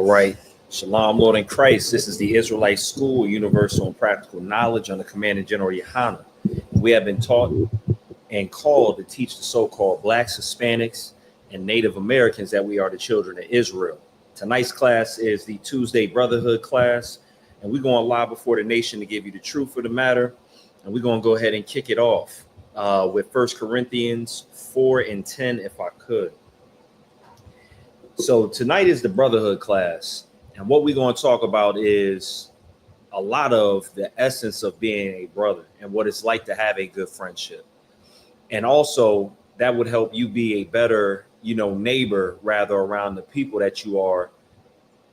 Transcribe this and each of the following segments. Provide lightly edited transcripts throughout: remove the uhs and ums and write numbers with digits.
right. Shalom, Lord in Christ. This is the Israelite School, Universal and Practical Knowledge under Commanding General Yohana. We have been taught and called to teach the so-called Blacks, Hispanics, and Native Americans that we are the children of Israel. Tonight's class is the Tuesday Brotherhood class, and we're going live before the nation to give you the truth of the matter. And we're going to go ahead and kick it off with 1 Corinthians 4:10, if I could. So tonight is the Brotherhood class, and what we're going to talk about is a lot of the essence of being a brother and what it's like to have a good friendship. And also that would help you be a better, neighbor rather around the people that you are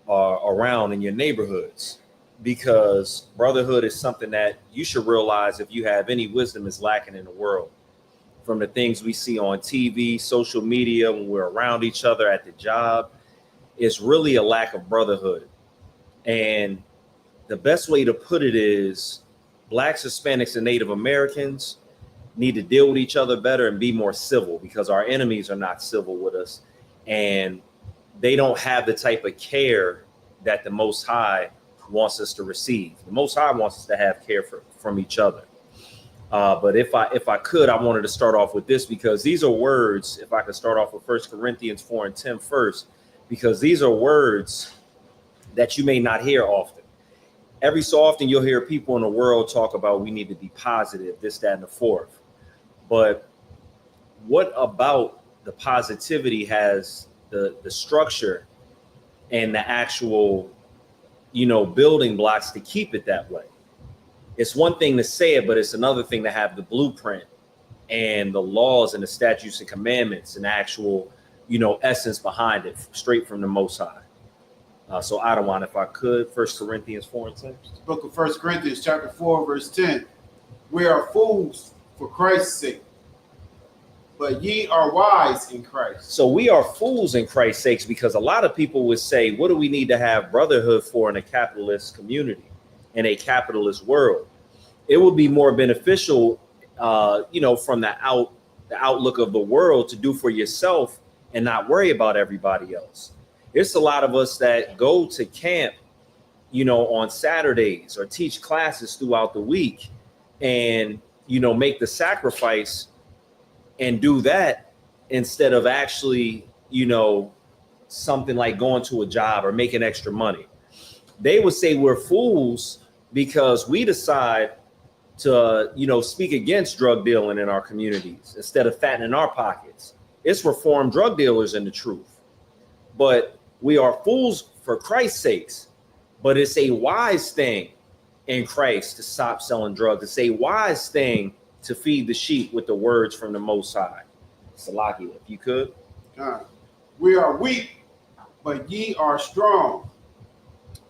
around in your neighborhoods, because brotherhood is something that you should realize, if you have any wisdom, is lacking in the world. From the things we see on TV, social media, when we're around each other at the job, it's really a lack of brotherhood. And the best way to put it is Blacks, Hispanics, and Native Americans need to deal with each other better and be more civil, because our enemies are not civil with us, and they don't have the type of care that the Most High wants us to receive. The Most High wants us to have care from each other. But if I could, I wanted to start off with this, because these are words. If I could start off with 1 Corinthians 4:10 first, because these are words that you may not hear often. Every so often you'll hear people in the world talk about we need to be positive, this, that, and the fourth. But what about the positivity has the structure and the actual, building blocks to keep it that way? It's one thing to say it, but it's another thing to have the blueprint and the laws and the statutes and commandments and the actual, essence behind it, straight from the Most High. So Adawan, if I could, 1 Corinthians 4:10. Book of 1 Corinthians chapter 4, verse 10. We are fools for Christ's sake, but ye are wise in Christ. So we are fools in Christ's sakes, because a lot of people would say, what do we need to have brotherhood for in a capitalist community, in a capitalist world? It would be more beneficial, from the outlook of the world, to do for yourself and not worry about everybody else. It's a lot of us that go to camp, on Saturdays, or teach classes throughout the week, and, make the sacrifice and do that instead of actually, something like going to a job or making extra money. They would say we're fools because we decide to, speak against drug dealing in our communities instead of fattening our pockets. It's reformed drug dealers in the truth. But we are fools for Christ's sakes. But it's a wise thing in Christ to stop selling drugs. It's a wise thing to feed the sheep with the words from the Most High. Salakia, if you could. We are weak, but ye are strong.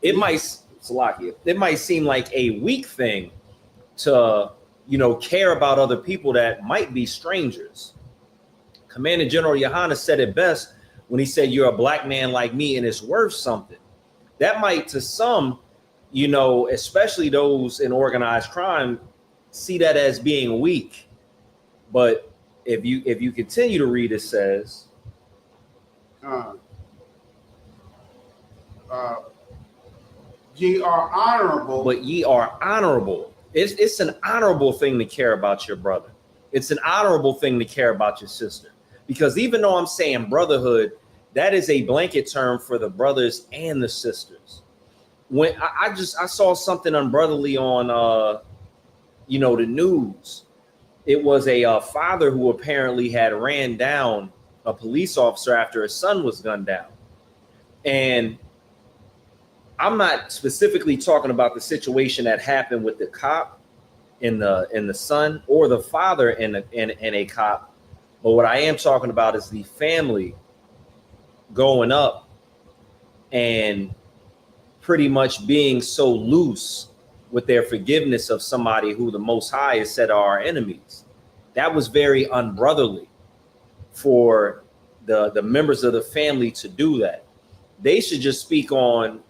It might seem like a weak thing to, care about other people that might be strangers. Commander General Yohana said it best when he said, you're a black man like me and it's worth something. That might, to some, especially those in organized crime, see that as being weak. But if you continue to read, it says, ye are honorable. But ye are honorable. It's an honorable thing to care about your brother. It's an honorable thing to care about your sister. Because even though I'm saying brotherhood, that is a blanket term for the brothers and the sisters. When I saw something unbrotherly on the news. It was a father who apparently had ran down a police officer after his son was gunned down. And I'm not specifically talking about the situation that happened with the cop and the son, or the father and a cop. But what I am talking about is the family going up and pretty much being so loose with their forgiveness of somebody who the Most High has said are our enemies. That was very unbrotherly for the members of the family to do that. They should just speak on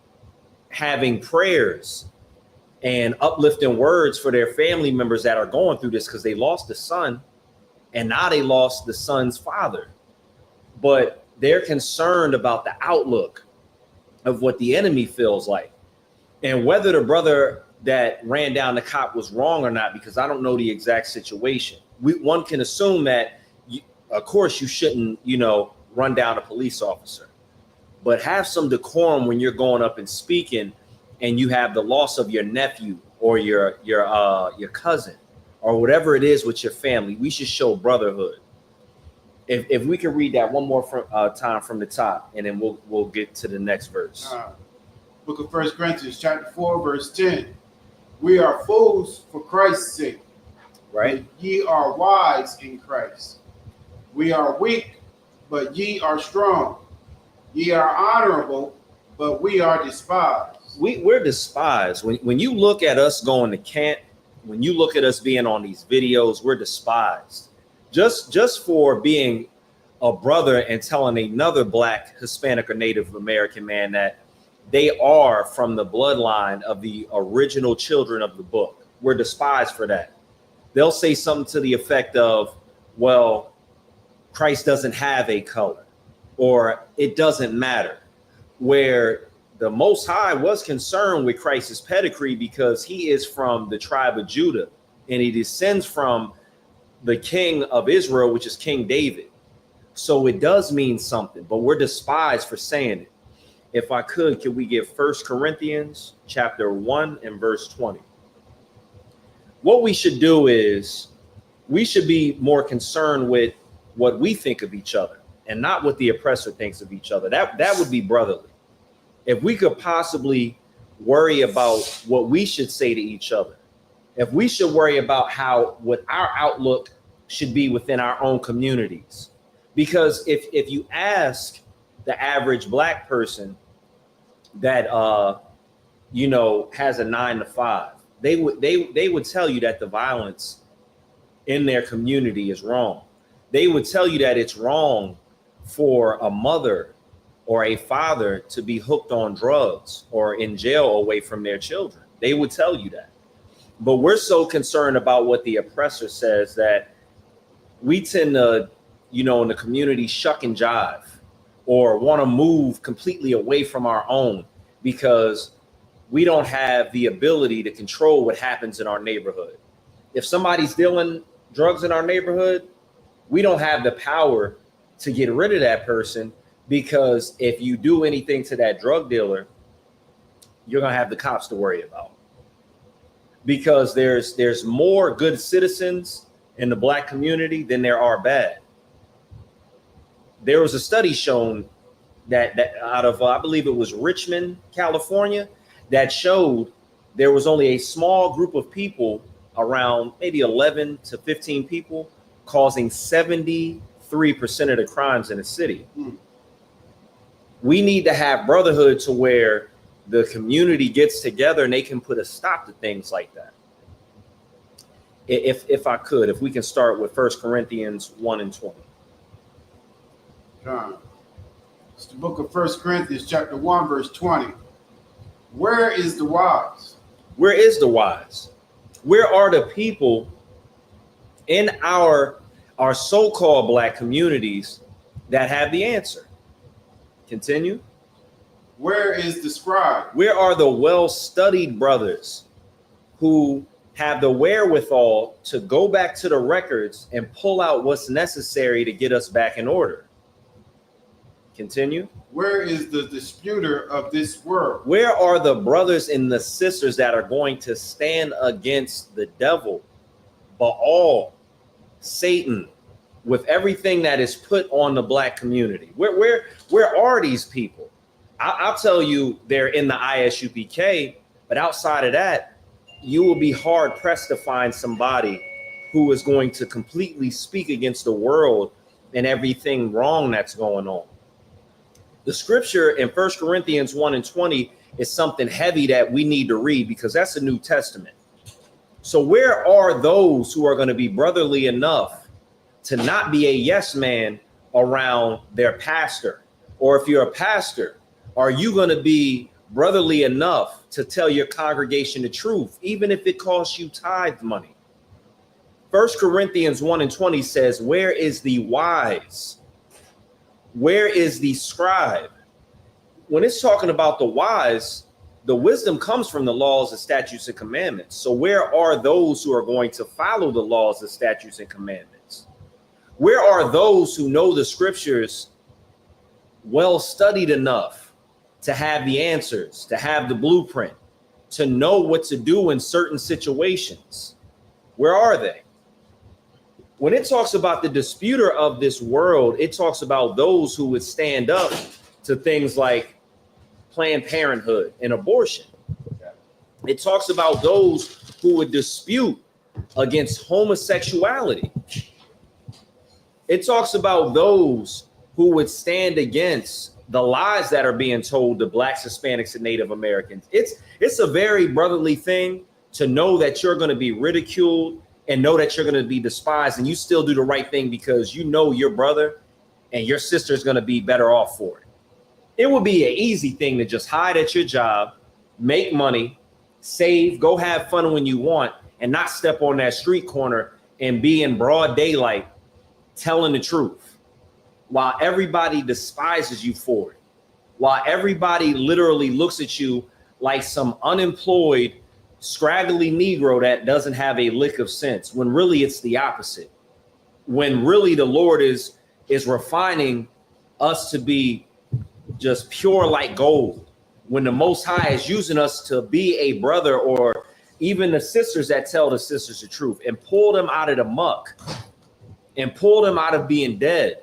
having prayers and uplifting words for their family members that are going through this, because they lost the son and now they lost the son's father. But they're concerned about the outlook of what the enemy feels like. And whether the brother that ran down the cop was wrong or not, because I don't know the exact situation. One can assume that, of course, you shouldn't, run down a police officer, but have some decorum when you're going up and speaking, and you have the loss of your nephew or your cousin or whatever it is with your family. We should show brotherhood. If we can read that one more time from the top, and then we'll get to the next verse. Book of 1 Corinthians chapter 4, verse 10. We are fools for Christ's sake, right? But ye are wise in Christ. We are weak, but ye are strong. Ye are honorable, but we are despised. We're despised. When you look at us going to camp, when you look at us being on these videos, we're despised. Just for being a brother and telling another Black, Hispanic, or Native American man that they are from the bloodline of the original children of the book. We're despised for that. They'll say something to the effect of, well, Christ doesn't have a color, or it doesn't matter, where the Most High was concerned with Christ's pedigree because he is from the tribe of Judah, and he descends from the king of Israel, which is King David. So it does mean something, but we're despised for saying it. If I could we get 1 Corinthians chapter 1 and verse 20? What we should do is we should be more concerned with what we think of each other and not what the oppressor thinks of each other. That would be brotherly. If we could possibly worry about what we should say to each other, if we should worry about what our outlook should be within our own communities. Because if you ask the average Black person that has a 9-to-5, they would tell you that the violence in their community is wrong. They would tell you that it's wrong for a mother or a father to be hooked on drugs or in jail away from their children. They would tell you that. But we're so concerned about what the oppressor says that we tend to, in the community, shuck and jive or want to move completely away from our own because we don't have the ability to control what happens in our neighborhood. If somebody's dealing drugs in our neighborhood, we don't have the power to get rid of that person, because if you do anything to that drug dealer, you're going to have the cops to worry about. Because there's more good citizens in the Black community than there are bad. There was a study shown that out of, I believe it was Richmond, California, that showed there was only a small group of people, around maybe 11 to 15 people, causing 73% of the crimes in the city. We need to have brotherhood to where the community gets together and they can put a stop to things like that. If we can start with 1 Corinthians 1 and 20. It's the book of 1 Corinthians chapter 1, verse 20. Where is the wise? Where is the wise? Where are the people in our so-called Black communities that have the answer? Continue. Where is the scribe? Where are the well-studied brothers who have the wherewithal to go back to the records and pull out what's necessary to get us back in order? Continue. Where is the disputer of this world? Where are the brothers and the sisters that are going to stand against the devil, Baal, Satan, with everything that is put on the Black community? Where are these people? I'll tell you, they're in the ISUPK, but outside of that, you will be hard pressed to find somebody who is going to completely speak against the world and everything wrong that's going on. The scripture in 1 Corinthians 1 and 20 is something heavy that we need to read, because that's the New Testament. So where are those who are going to be brotherly enough to not be a yes man around their pastor? Or if you're a pastor, are you going to be brotherly enough to tell your congregation the truth, even if it costs you tithe money? 1 Corinthians 1 and 20 says, where is the wise? Where is the scribe? when it's talking about the wise, the wisdom comes from the laws and statutes and commandments. So where are those who are going to follow the laws and statutes and commandments? Where are those who know the scriptures well studied enough to have the answers, to have the blueprint, to know what to do in certain situations? Where are they? When it talks about the disputer of this world, it talks about those who would stand up to things like Planned Parenthood and abortion. It talks about those who would dispute against homosexuality. It talks about those who would stand against the lies that are being told to Blacks, Hispanics, and Native Americans. It's a very brotherly thing to know that you're going to be ridiculed and know that you're going to be despised, and you still do the right thing because you know your brother and your sister is going to be better off for it. It would be an easy thing to just hide at your job, make money, save, go have fun when you want, and not step on that street corner and be in broad daylight telling the truth while everybody despises you for it, while everybody literally looks at you like some unemployed, scraggly Negro that doesn't have a lick of sense, when really it's the opposite. When really the Lord is refining us to be just pure like gold, when the Most High is using us to be a brother, or even the sisters that tell the sisters the truth and pull them out of the muck and pull them out of being dead.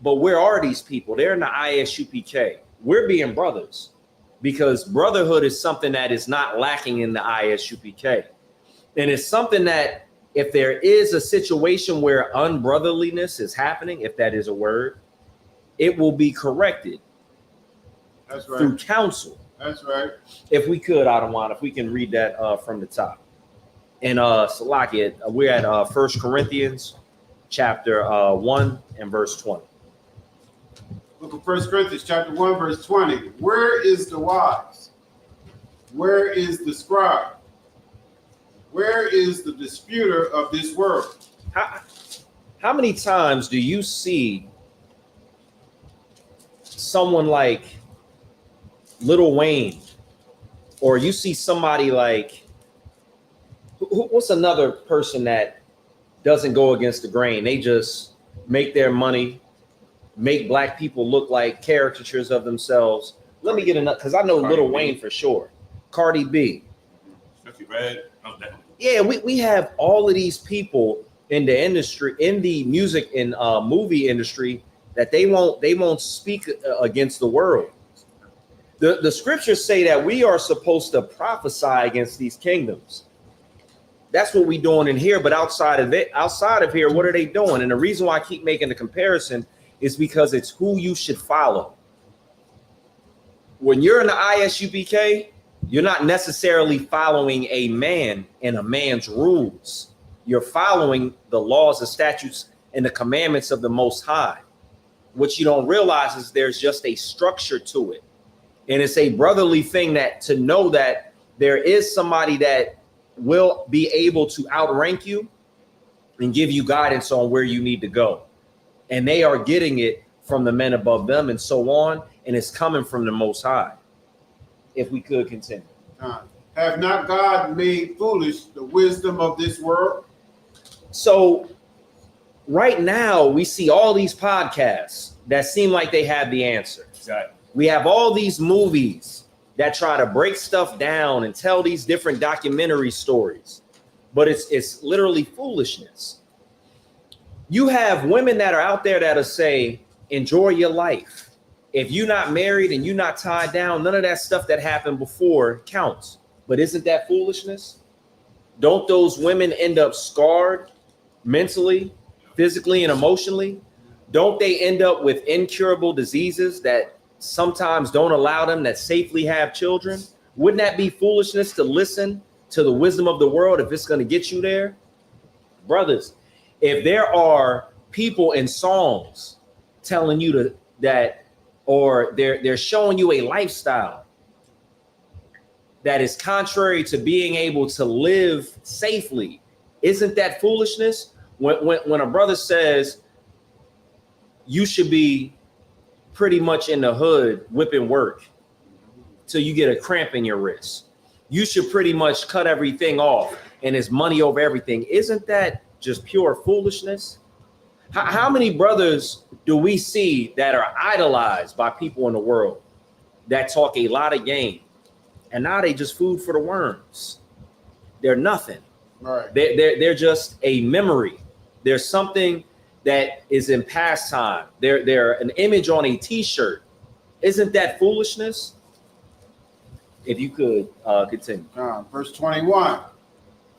But where are these people? They're in the ISUPK. We're being brothers because brotherhood is something that is not lacking in the ISUPK. And it's something that if there is a situation where unbrotherliness is happening, if that is a word, it will be corrected. That's right. Through counsel. That's right. If we could, Adawan, if we can read that from the top. And Salakia, we're at 1 Corinthians chapter 1 and verse 20. Book of 1 Corinthians chapter 1, verse 20. Where is the wise? Where is the scribe? Where is the disputer of this world? How many times do you see someone like Lil Wayne, or you see somebody like, what's another person that doesn't go against the grain? They just make their money, make black people look like caricatures of themselves. Let me get another, because I know Lil Wayne for sure. Cardi B. Yeah, we have all of these people in the industry, in the music and movie industry, that they won't speak against the world. The scriptures say that we are supposed to prophesy against these kingdoms. That's what we're doing in here. But outside of here, what are they doing? And the reason why I keep making the comparison is because it's who you should follow. When you're in the ISUPK, you're not necessarily following a man and a man's rules. You're following the laws, the statutes, and the commandments of the Most High. What you don't realize is there's just a structure to it. And it's a brotherly thing that to know that there is somebody that will be able to outrank you and give you guidance on where you need to go. And they are getting it from the men above them and so on. And it's coming from the Most High. If we could continue. Have not God made foolish the wisdom of this world? So right now we see all these podcasts that seem like they have the answer. Exactly. We have all these movies that try to break stuff down and tell these different documentary stories, but it's literally foolishness. You have women that are out there that'll say, enjoy your life. If you're not married and you're not tied down, none of that stuff that happened before counts. But isn't that foolishness? Don't those women end up scarred mentally, physically, and emotionally? Don't they end up with incurable diseases that sometimes don't allow them to safely have children? Wouldn't that be foolishness to listen to the wisdom of the world if it's going to get you there? Brothers, if there are people in songs telling you that, or they're showing you a lifestyle that is contrary to being able to live safely, isn't that foolishness? When a brother says you should be pretty much in the hood whipping work till you get a cramp in your wrist. You should pretty much cut everything off and it's money over everything. Isn't that just pure foolishness? How many brothers do we see that are idolized by people in the world that talk a lot of game, and now they just food for the worms? They're nothing. Right. They're just a memory. There's something that is in pastime. They're an image on a t-shirt. Isn't that foolishness? If you could continue. Verse 21.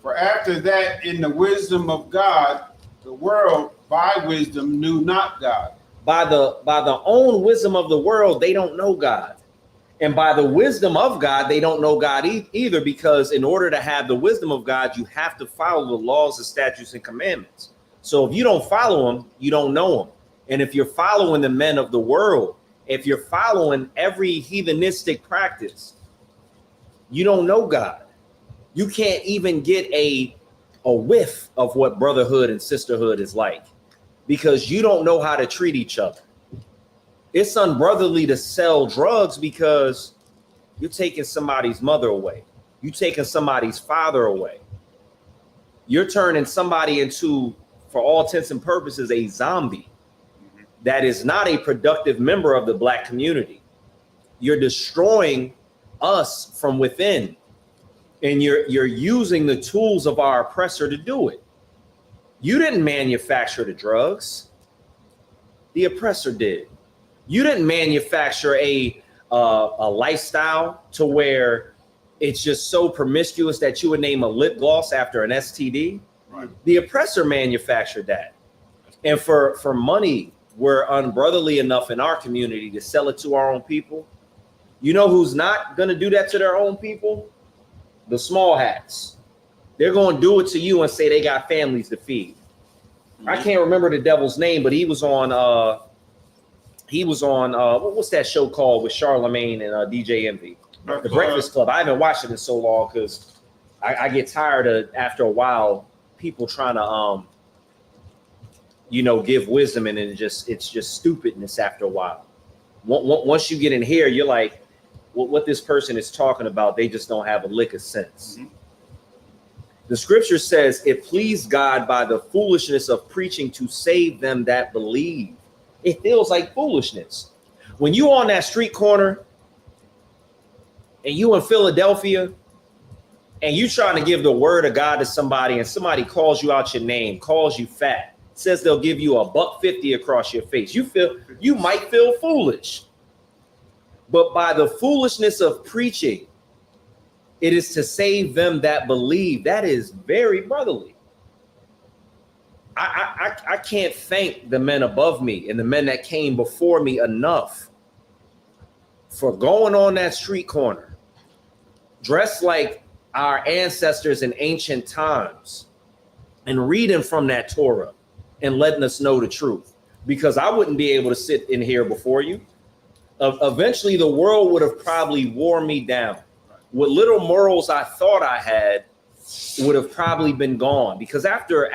For after that, in the wisdom of God, the world by wisdom knew not God. By the own wisdom of the world, they don't know God. And by the wisdom of God, they don't know God either, because in order to have the wisdom of God, you have to follow the laws, the statutes, and commandments. So if you don't follow them, you don't know them. And if you're following the men of the world, if you're following every heathenistic practice, you don't know God. You can't even get a whiff of what brotherhood and sisterhood is like, because you don't know how to treat each other. It's unbrotherly to sell drugs because you're taking somebody's mother away. You're taking somebody's father away. You're turning somebody into, for all intents and purposes, a zombie that is not a productive member of the Black community. You're destroying us from within, and you're using the tools of our oppressor to do it. You didn't manufacture the drugs. The oppressor did. You didn't manufacture a lifestyle to where it's just so promiscuous that you would name a lip gloss after an STD. Right. The oppressor manufactured that. And for money, we're unbrotherly enough in our community to sell it to our own people. You know who's not going to do that to their own people? The small hats. They're going to do it to you and say they got families to feed. I can't remember the devil's name, but he was on what's that show called with Charlemagne and DJ Envy? The Breakfast Club. I haven't watched it in so long because I get tired of, after a while, people trying to give wisdom, and it's just stupidness after a while. Once you get in here, you're like, what this person is talking about, they just don't have a lick of sense. Mm-hmm. The scripture says it pleased God by the foolishness of preaching to save them that believe. It feels like foolishness. When you on that street corner and you in Philadelphia and you trying to give the word of God to somebody, and somebody calls you out your name, calls you fat, says they'll give you $1.50 across your face, you might feel foolish. But by the foolishness of preaching, it is to save them that believe. That is very brotherly. I can't thank the men above me and the men that came before me enough for going on that street corner, dressed like our ancestors in ancient times, and reading from that Torah and letting us know the truth. Because I wouldn't be able to sit in here before you. Eventually, the world would have probably wore me down. What little morals I thought I had would have probably been gone. Because after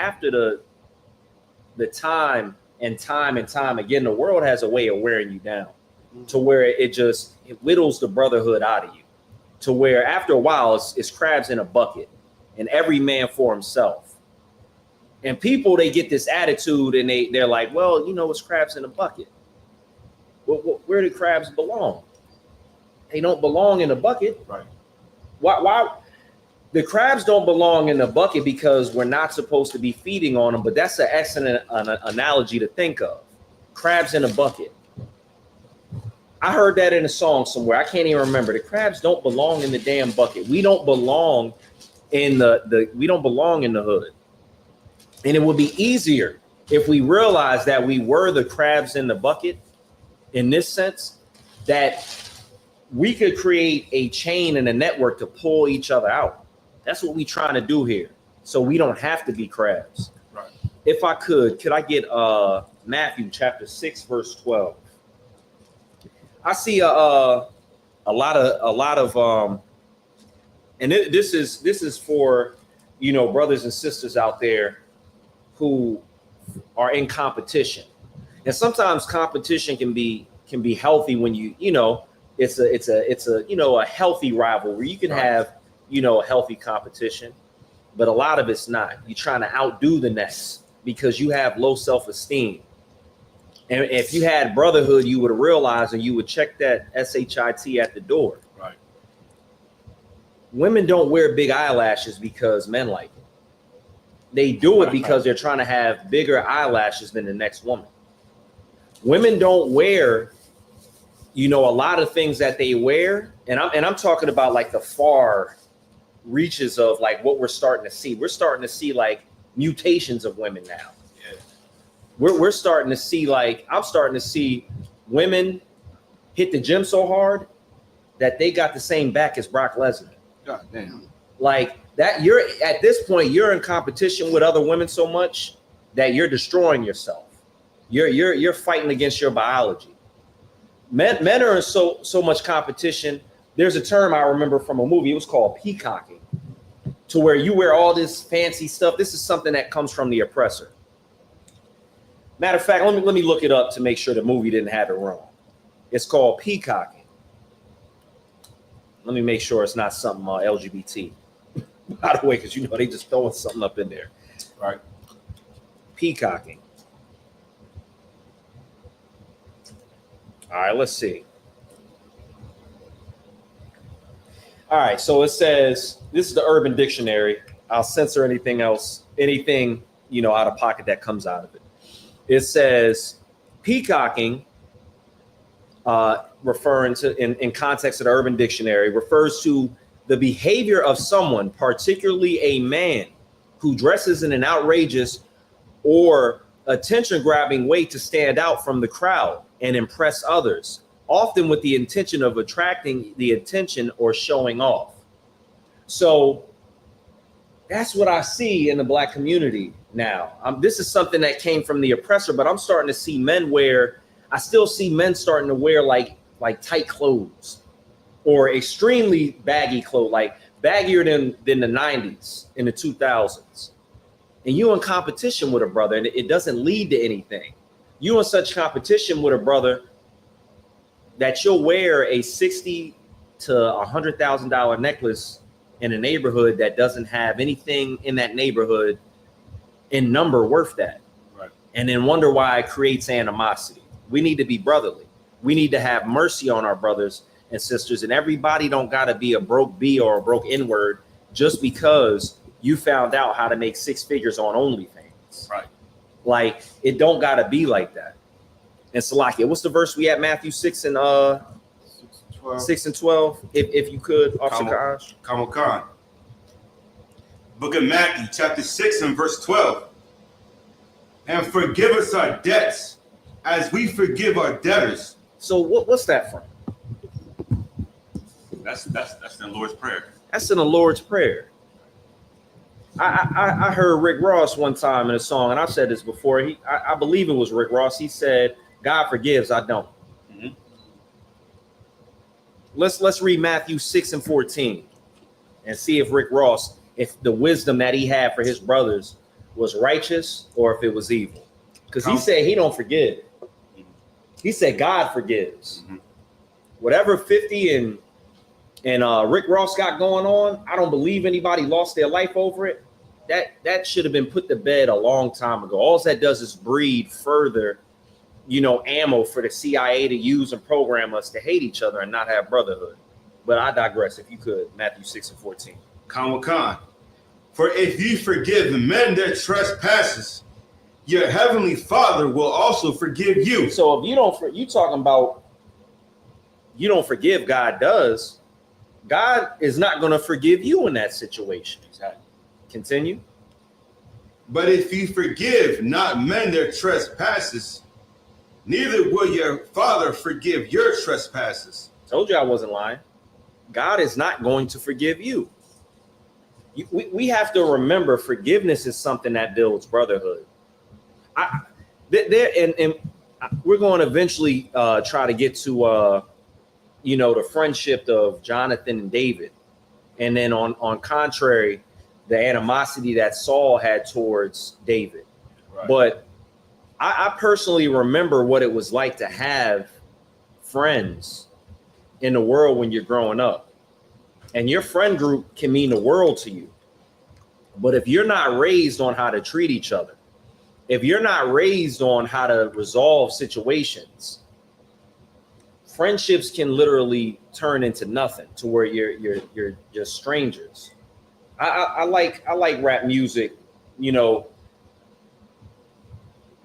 the time and time again, the world has a way of wearing you down, to where it whittles the brotherhood out of you, to where after a while it's crabs in a bucket and every man for himself. And people, they get this attitude and they're like, well, it's crabs in a bucket. Well, where do crabs belong? They don't belong in a bucket. Right. Why? The crabs don't belong in the bucket because we're not supposed to be feeding on them, but that's an excellent analogy to think of. Crabs in a bucket. I heard that in a song somewhere. I can't even remember. The crabs don't belong in the damn bucket. We don't belong in we don't belong in the hood. And it would be easier if we realized that we were the crabs in the bucket, in this sense, that we could create a chain and a network to pull each other out. That's what we're trying to do here. So we don't have to be crabs. Right. If I could I get Matthew chapter 6, verse 12. I see a lot of and this is for, brothers and sisters out there who are in competition. And sometimes competition can be can be healthy when it's a healthy rivalry. You can have, healthy competition, but a lot of it's not. You're trying to outdo the next because you have low self-esteem. And if you had brotherhood, you would have realized and you would check that SHIT at the door. Right. Women don't wear big eyelashes because men like it. They do it because they're trying to have bigger eyelashes than the next woman. Women don't wear, a lot of things that they wear. And I'm talking about like the far reaches of like what we're starting to see. We're starting to see like mutations of women now. Yeah. We're starting to see I'm starting to see women hit the gym so hard that they got the same back as Brock Lesnar. God damn. Like that, you're at this point, you're in competition with other women so much that you're destroying yourself. You're fighting against your biology. Men are in so much competition. There's a term I remember from a movie. It was called peacocking, to where you wear all this fancy stuff. This is something that comes from the oppressor. Matter of fact, let me look it up to make sure the movie didn't have it wrong. It's called peacocking. Let me make sure it's not something LGBT. By the way, because they just throwing something up in there. Right. Peacocking. All right, let's see. All right, so it says, this is the Urban Dictionary. I'll censor anything else, anything, out of pocket that comes out of it. It says peacocking, referring to, in context of the Urban Dictionary, refers to the behavior of someone, particularly a man, who dresses in an outrageous or attention-grabbing way to stand out from the crowd and impress others, often with the intention of attracting the attention or showing off. So that's what I see in the Black community now. This is something that came from the oppressor, but I'm starting to see I still see men starting to wear like tight clothes or extremely baggy clothes, like baggier than the 90s in the 2000s. And you in competition with a brother, and it doesn't lead to anything. You in such competition with a brother that you'll wear a $60,000 to $100,000 necklace in a neighborhood that doesn't have anything in that neighborhood in number worth that. Right. And then wonder why it creates animosity. We need to be brotherly. We need to have mercy on our brothers and sisters. And everybody don't got to be a broke B or a broke N-word just because you found out how to make six figures on OnlyFans. Right. Like, it don't got to be like that. And Salakia, what's the verse we at? Matthew 6 and 12. If you could, Officer Kaash. Kamal Khan. Book of Matthew, chapter 6 and verse 12. And forgive us our debts as we forgive our debtors. So what's that from? That's the Lord's Prayer. That's in the Lord's Prayer. I heard Rick Ross one time in a song, and I've said this before. I believe it was Rick Ross. He said, "God forgives, I don't." Mm-hmm. Let's read Matthew 6 and 14 and see if Rick Ross, if the wisdom that he had for his brothers was righteous or if it was evil. Because he said he don't forgive. He said God forgives. Mm-hmm. Whatever 50 and Rick Ross got going on, I don't believe anybody lost their life over it. That should have been put to bed a long time ago. All that does is breed further, ammo for the CIA to use and program us to hate each other and not have brotherhood. But I digress. If you could, Matthew 6 and 14. Khan. For if you forgive men their trespasses, your heavenly Father will also forgive you. So if you talking about you don't forgive, God does. God is not going to forgive you in that situation. Exactly. Continue. But if you forgive not men their trespasses, neither will your Father forgive your trespasses. Told you I wasn't lying. God is not going to forgive you. We have to remember forgiveness is something that builds brotherhood. We're going to eventually try to get to the friendship of Jonathan and David, and then on contrary, the animosity that Saul had towards David. Right. But I personally remember what it was like to have friends in the world when you're growing up. And your friend group can mean the world to you. But if you're not raised on how to treat each other, if you're not raised on how to resolve situations, friendships can literally turn into nothing, to where you're just strangers. I like rap music, you know.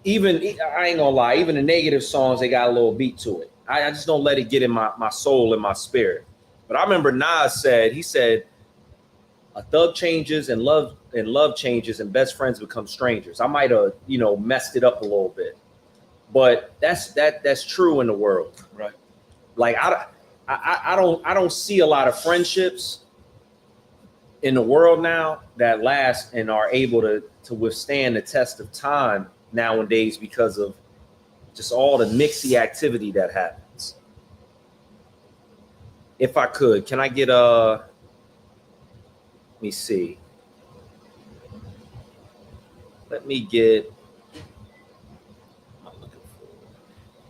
Even, I ain't gonna lie, even the negative songs, they got a little beat to it. I just don't let it get in my soul and my spirit. But I remember Nas said, he said, a thug changes and love changes and best friends become strangers. I might have, you know, messed it up a little bit, but that's true in the world. Right. Like I don't see a lot of friendships in the world now that last and are able to withstand the test of time nowadays, because of just all the mixy activity that happens. If I could, can I get let me see. Let me get,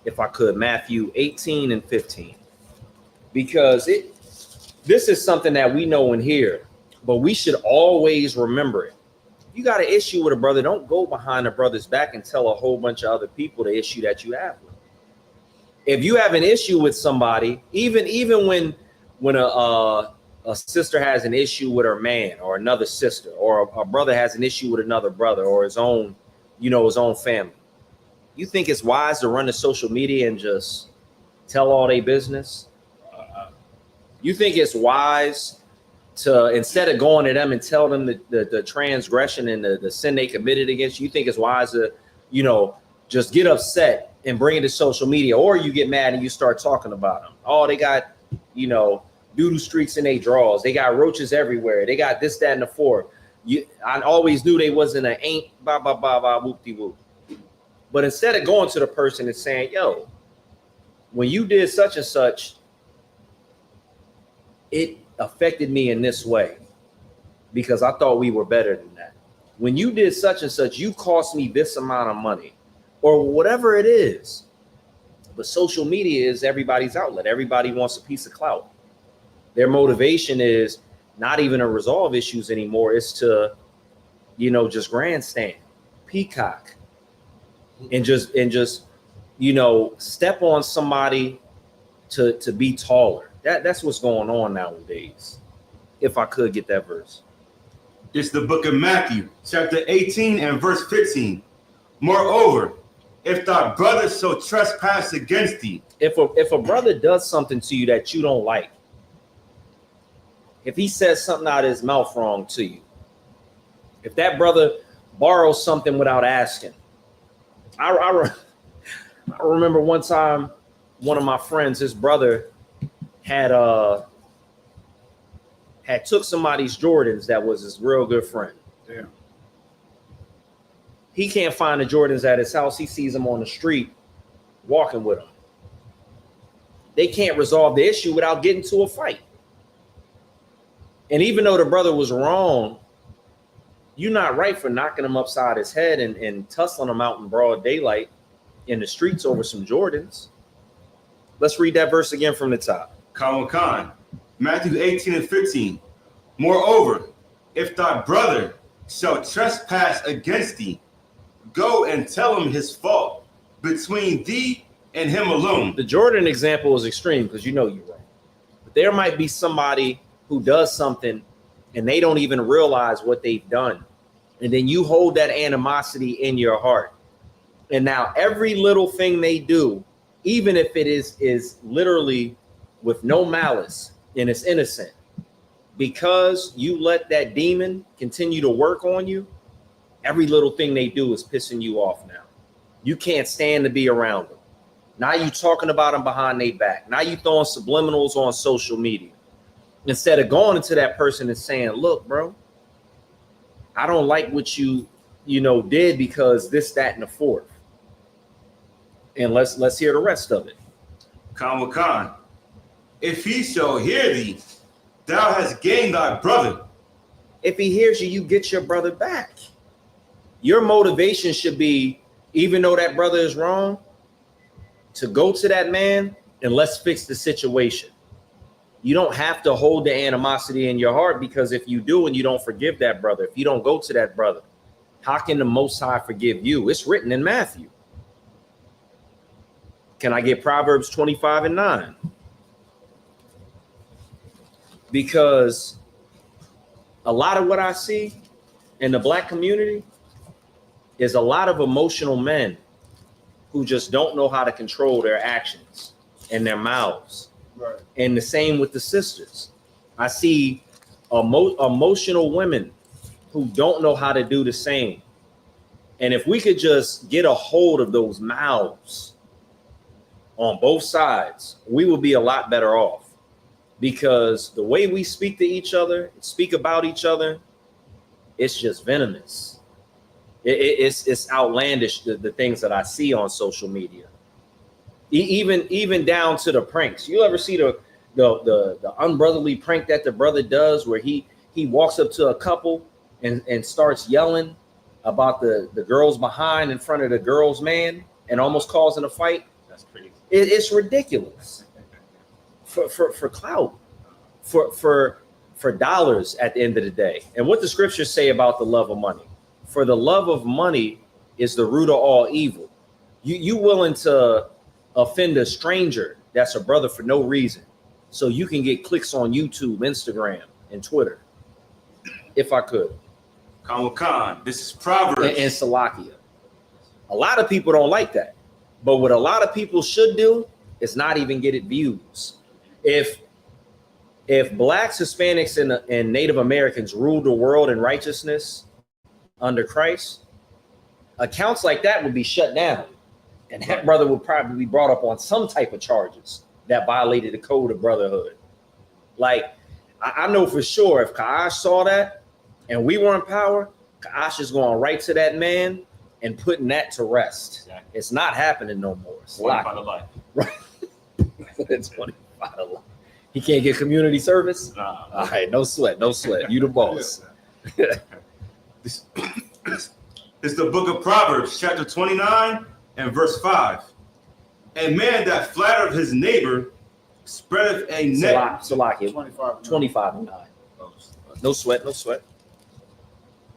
if I could, Matthew 18 and 15. Because this is something that we know in here, but we should always remember it. You got an issue with a brother, don't go behind a brother's back and tell a whole bunch of other people the issue that you have with them. If you have an issue with somebody, even when a sister has an issue with her man or another sister, or a brother has an issue with another brother or his own family, you think it's wise to run to social media and just tell all their business? You think it's wise to, instead of going to them and tell them the transgression and the sin they committed against you think it's wise to, you know, just get upset and bring it to social media? Or you get mad and you start talking about them. Oh, they got, you know, doodle streaks in their drawers. They got roaches everywhere. They got this, that, and the fourth. I always knew they wasn't an ain't, blah, blah, blah, blah, whoop-de-whoop. But instead of going to the person and saying, yo, when you did such and such, it affected me in this way because I thought we were better than that. When you did such and such, you cost me this amount of money, or whatever it is. But social media is everybody's outlet. Everybody wants a piece of clout. Their motivation is not even to resolve issues anymore. It's to, you know, just grandstand, peacock, and just, you know, step on somebody to be taller. That's what's going on nowadays. If I could get that verse. It's the book of Matthew, chapter 18 and verse 15. Moreover, if thy brother so trespass against thee. If a brother does something to you that you don't like, if he says something out of his mouth wrong to you, if that brother borrows something without asking. I remember one time, one of my friends, his brother had took somebody's Jordans that was his real good friend. Yeah. He can't find the Jordans at his house. He sees them on the street walking with them. They can't resolve the issue without getting to a fight. And even though the brother was wrong, you're not right for knocking him upside his head and tussling him out in broad daylight in the streets over some Jordans. Let's read that verse again from the top. Khan, Matthew 18 and 15. Moreover, if thy brother shall trespass against thee, go and tell him his fault between thee and him alone. The Jordan example is extreme because you know you're right. But there might be somebody who does something and they don't even realize what they've done. And then you hold that animosity in your heart. And now every little thing they do, even if it is literally with no malice and it's innocent, because you let that demon continue to work on you, every little thing they do is pissing you off now. You can't stand to be around them. Now you talking about them behind their back. Now you throwing subliminals on social media. Instead of going into that person and saying, look, bro, I don't like what you did because this, that, and the fourth. And let's hear the rest of it. Khan, if he shall hear thee, thou hast gained thy brother. If he hears you, you get your brother back. Your motivation should be, even though that brother is wrong, to go to that man and let's fix the situation. You don't have to hold the animosity in your heart, because if you do and you don't forgive that brother, if you don't go to that brother, how can the Most High forgive you? It's written in Matthew. Can I get Proverbs 25:9? Because a lot of what I see in the black community is a lot of emotional men who just don't know how to control their actions and their mouths. Right. And the same with the sisters. I see emotional women who don't know how to do the same. And if we could just get a hold of those mouths on both sides, we would be a lot better off. Because the way we speak to each other, speak about each other, it's just venomous. It's outlandish, the things that I see on social media. Even down to the pranks. You ever see the unbrotherly prank that the brother does, where he walks up to a couple and starts yelling about the girls behind in front of the girls' man and almost causing a fight? That's crazy. It's ridiculous. For clout, for dollars at the end of the day. And what the scriptures say about the love of money: for the love of money is the root of all evil. You willing to offend a stranger that's a brother for no reason, so you can get clicks on YouTube, Instagram, and Twitter. If I could. Khan, this is Proverbs. And Salakia. A lot of people don't like that. But what a lot of people should do is not even get it views. If blacks, Hispanics, and Native Americans ruled the world in righteousness under Christ, accounts like that would be shut down. And that brother would probably be brought up on some type of charges that violated the code of brotherhood. Like, I know for sure if Kaash saw that and we were in power, Kaash is going right to that man and putting that to rest. Exactly. It's not happening no more. It's 25 to life. Right. It's 25 to life. He can't get community service? Nah. All right, no sweat, no sweat. You the boss. This is the book of Proverbs, chapter 29 and verse 5. A man that flattereth his neighbor spreadeth a net. Salakia, 25 and 9. No sweat, no sweat.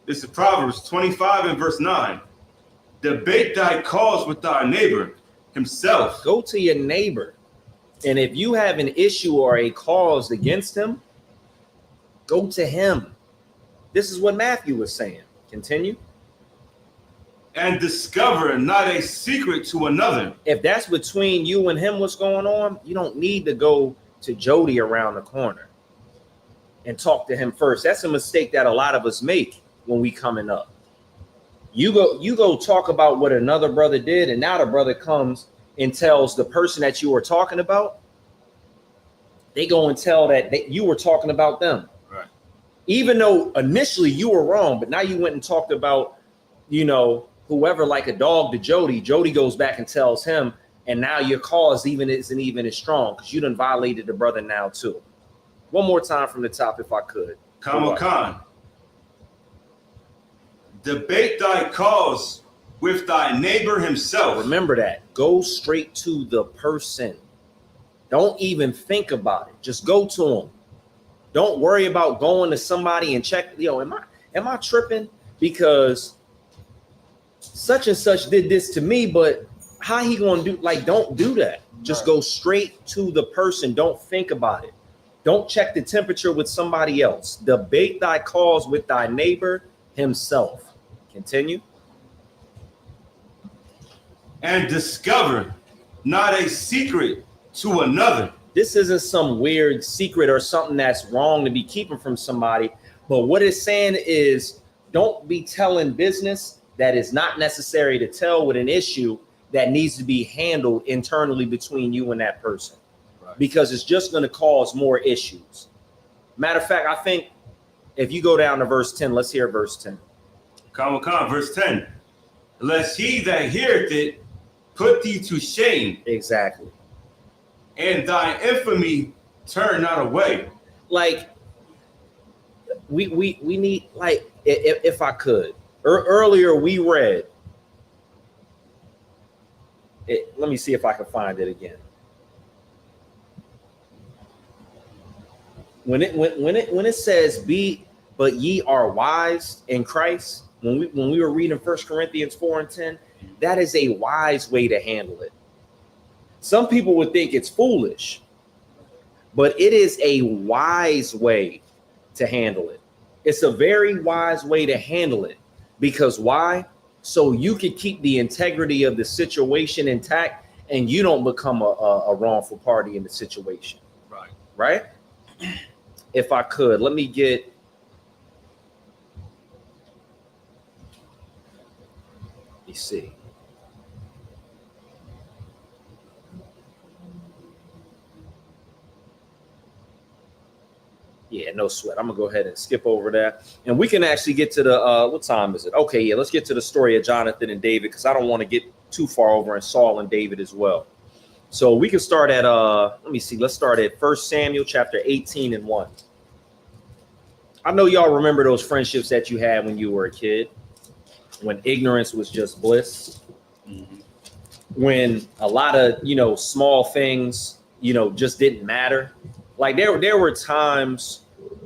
This is Proverbs 25 and verse 9. Debate thy cause with thy neighbor himself. Go to your neighbor, and if you have an issue or a cause against him, go to him. This is what Matthew was saying. Continue. And discover not a secret to another. If that's between you and him, what's going on, you don't need to go to Jody around the corner and talk to him first. That's a mistake that a lot of us make when we coming up. You go talk about what another brother did, and now the brother comes and tells the person that you were talking about. They go and tell that you were talking about them. Right. Even though initially you were wrong, but now you went and talked about, whoever, like a dog to Jody. Jody goes back and tells him, and now your cause isn't even as strong because you done violated the brother now too. One more time from the top, if I could. Khan. Debate thy cause with thy neighbor himself. Remember that. Go straight to the person. Don't even think about it. Just go to him. Don't worry about going to somebody and check. Am I tripping because such and such did this to me? But how he gonna do? Like, don't do that. Just go straight to the person. Don't think about it. Don't check the temperature with somebody else. Debate thy cause with thy neighbor himself. Continue. And discover not a secret to another. This isn't some weird secret or something that's wrong to be keeping from somebody. But what it's saying is, don't be telling business that is not necessary to tell with an issue that needs to be handled internally between you and that person. Right. Because it's just going to cause more issues. Matter of fact, I think if you go down to verse 10, let's hear verse 10. Khan, verse 10. Lest he that heareth it put thee to shame. Exactly. And thy infamy turn not away. Like, we need, like, if I could. Earlier we read, let me see if I can find it again. when it says be, but ye are wise in Christ. When we were reading 1 Corinthians 4:10, that is a wise way to handle it. Some people would think it's foolish, but it is a wise way to handle it. It's a very wise way to handle it. Because why? So you can keep the integrity of the situation intact and you don't become a wrongful party in the situation. Right? If I could, let me get, let me see. Yeah, no sweat. I'm gonna go ahead and skip over that, and we can actually get to the what time is it? Okay, yeah, let's get to the story of Jonathan and David, because I don't want to get too far over in Saul and David as well. So we can start at let me see. Let's start at 1 Samuel chapter 18 and 1. I know y'all remember those friendships that you had when you were a kid, when ignorance was just bliss, when a lot of small things just didn't matter. Like there were times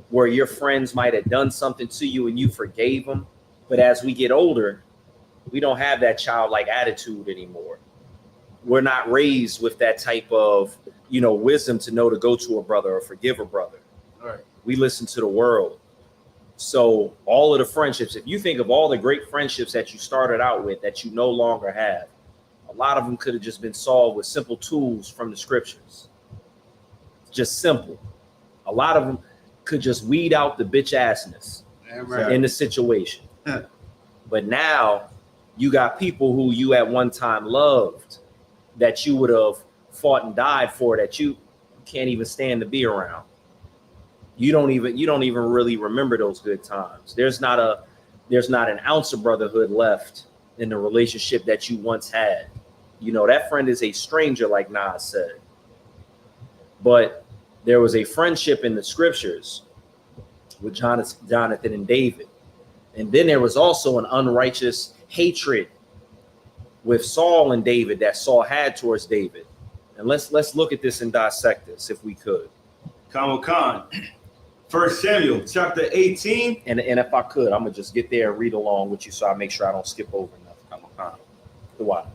where your friends might have done something to you and you forgave them. But as we get older, we don't have that childlike attitude anymore. We're not raised with that type of, wisdom to know to go to a brother or forgive a brother. All right. We listen to the world. So all of the friendships, if you think of all the great friendships that you started out with that you no longer have, a lot of them could have just been solved with simple tools from the scriptures. Just simple. A lot of them could just weed out the bitch assness in the situation. But now you got people who you at one time loved, that you would have fought and died for, that you can't even stand to be around. You don't even really remember those good times. There's not an ounce of brotherhood left in the relationship that you once had. That friend is a stranger, like Nas said. But there was a friendship in the scriptures with Jonathan and David. And then there was also an unrighteous hatred with Saul and David that Saul had towards David. And let's look at this and dissect this if we could. Khan. 1 Samuel chapter 18. And if I could, I'm gonna just get there and read along with you so I make sure I don't skip over nothing. The why. All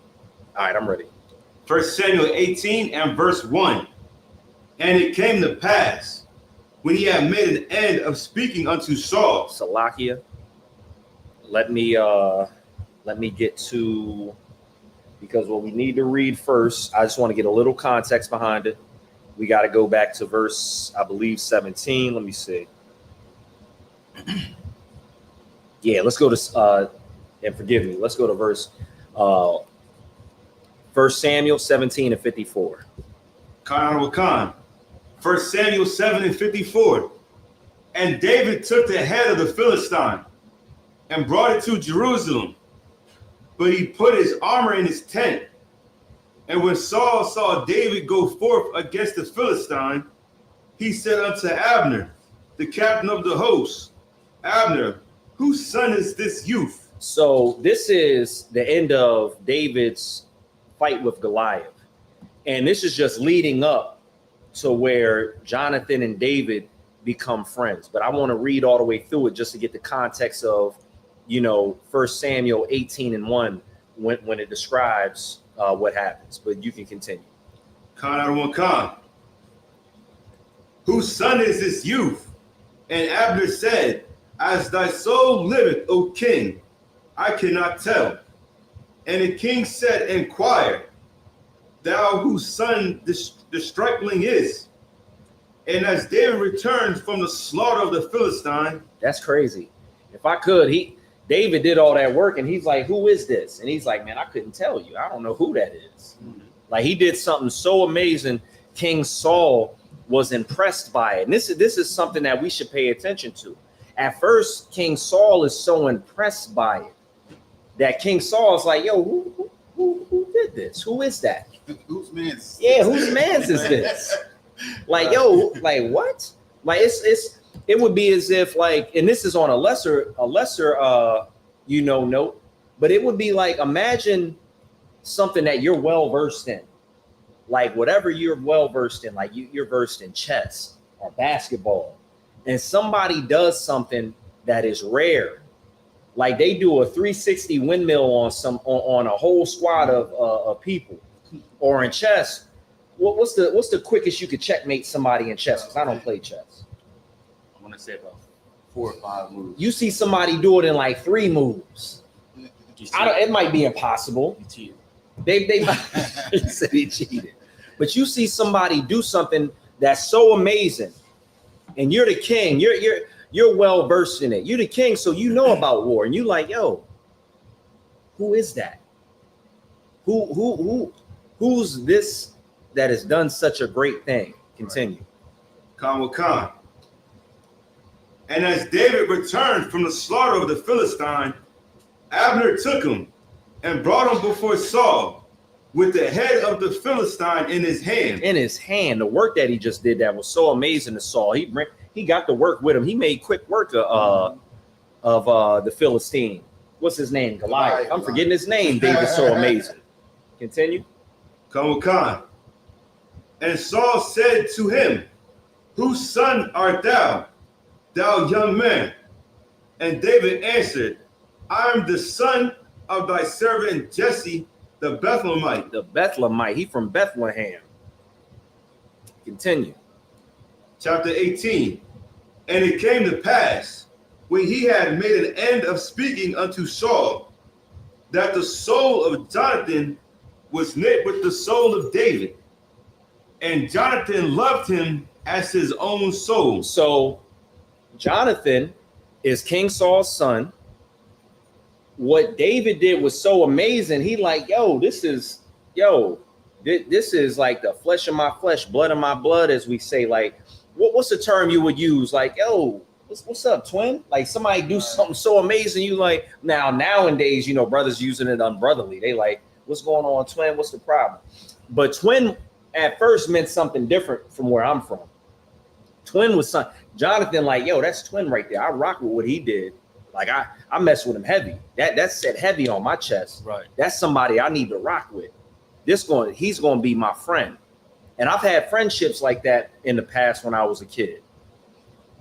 right, I'm ready. 1 Samuel 18 and verse 1. And it came to pass, when he had made an end of speaking unto Saul. Salakia. Let me get to, because what we need to read first, I just want to get a little context behind it. We got to go back to verse, I believe, 17. Let me see. Yeah, let's go to, and forgive me, let's go to verse 1 Samuel 17 and 54. Khan. 1 Samuel 7 and 54. And David took the head of the Philistine and brought it to Jerusalem. But he put his armor in his tent. And when Saul saw David go forth against the Philistine, he said unto Abner, the captain of the host, Abner, whose son is this youth? So this is the end of David's fight with Goliath. And this is just leading up to where Jonathan and David become friends. But I want to read all the way through it just to get the context of, 1 Samuel 18 and 1 when it describes what happens. But you can continue. Khan. Whose son is this youth? And Abner said, as thy soul liveth, O king, I cannot tell. And the king said, inquire, thou whose son the stripling is. And as David returned from the slaughter of the Philistine. That's crazy. If I could, David did all that work and he's like, who is this? And he's like, man, I couldn't tell you. I don't know who that is. Like he did something so amazing. King Saul was impressed by it. And this is something that we should pay attention to. At first, King Saul is so impressed by it that King Saul is like, yo, who did this? Who is that? Whose man's? Yeah, whose man's is this? Like, yo, like what? Like it would be as if like, and this is on a lesser note, but it would be like, imagine something that you're well versed in, like whatever you're well versed in, like you're versed in chess or basketball and somebody does something that is rare, like they do a 360 windmill on a whole squad of people, or in chess, what's the quickest you could checkmate somebody in chess? Because I don't play chess. I'm gonna say about 4 or 5 moves. You see somebody do it in like 3 moves. It might be impossible. You cheated. They he said he cheated. But you see somebody do something that's so amazing, and you're the king. You're well versed in it. You're the king, so you know about war, and you like, yo, who is that? Who's this that has done such a great thing? Continue. Khan. And as David returned from the slaughter of the Philistine, Abner took him and brought him before Saul with the head of the Philistine in his hand. In his hand, the work that he just did that was so amazing to Saul. He got to work with him. He made quick work of the Philistine. What's his name? Goliath. I'm forgetting his name. David's so amazing. Continue. Khan. And Saul said to him, "Whose son art thou, thou young man?" And David answered, "I am the son of thy servant Jesse the Bethlehemite." The Bethlehemite. He from Bethlehem. Continue. Chapter 18. And it came to pass, when he had made an end of speaking unto Saul, that the soul of Jonathan was knit with the soul of David, and Jonathan loved him as his own soul. So Jonathan is King Saul's son. What David did was so amazing. He like, this is like the flesh of my flesh, blood of my blood, as we say. Like, what's the term you would use? Like, what's up, twin? Like somebody do something so amazing, you like, nowadays, brothers using it unbrotherly. They like, what's going on, twin? What's the problem? But twin at first meant something different from where I'm from. Twin was son. Jonathan like, that's twin right there. I rock with what he did. Like I mess with him heavy. That's set heavy on my chest. Right. That's somebody I need to rock with. He's going to be my friend. And I've had friendships like that in the past when I was a kid.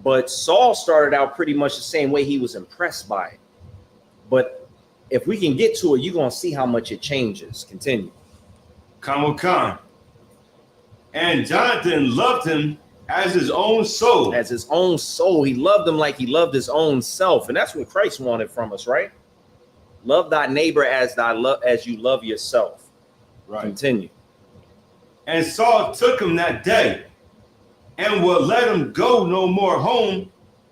But Saul started out pretty much the same way. He was impressed by it. But if we can get to it, you're going to see how much it changes. Continue. Khan. And Jonathan loved him as his own soul. As his own soul. He loved him like he loved his own self. And that's what Christ wanted from us, right? Love thy neighbor as you love yourself. Right. Continue. And Saul took him that day and would let him go no more home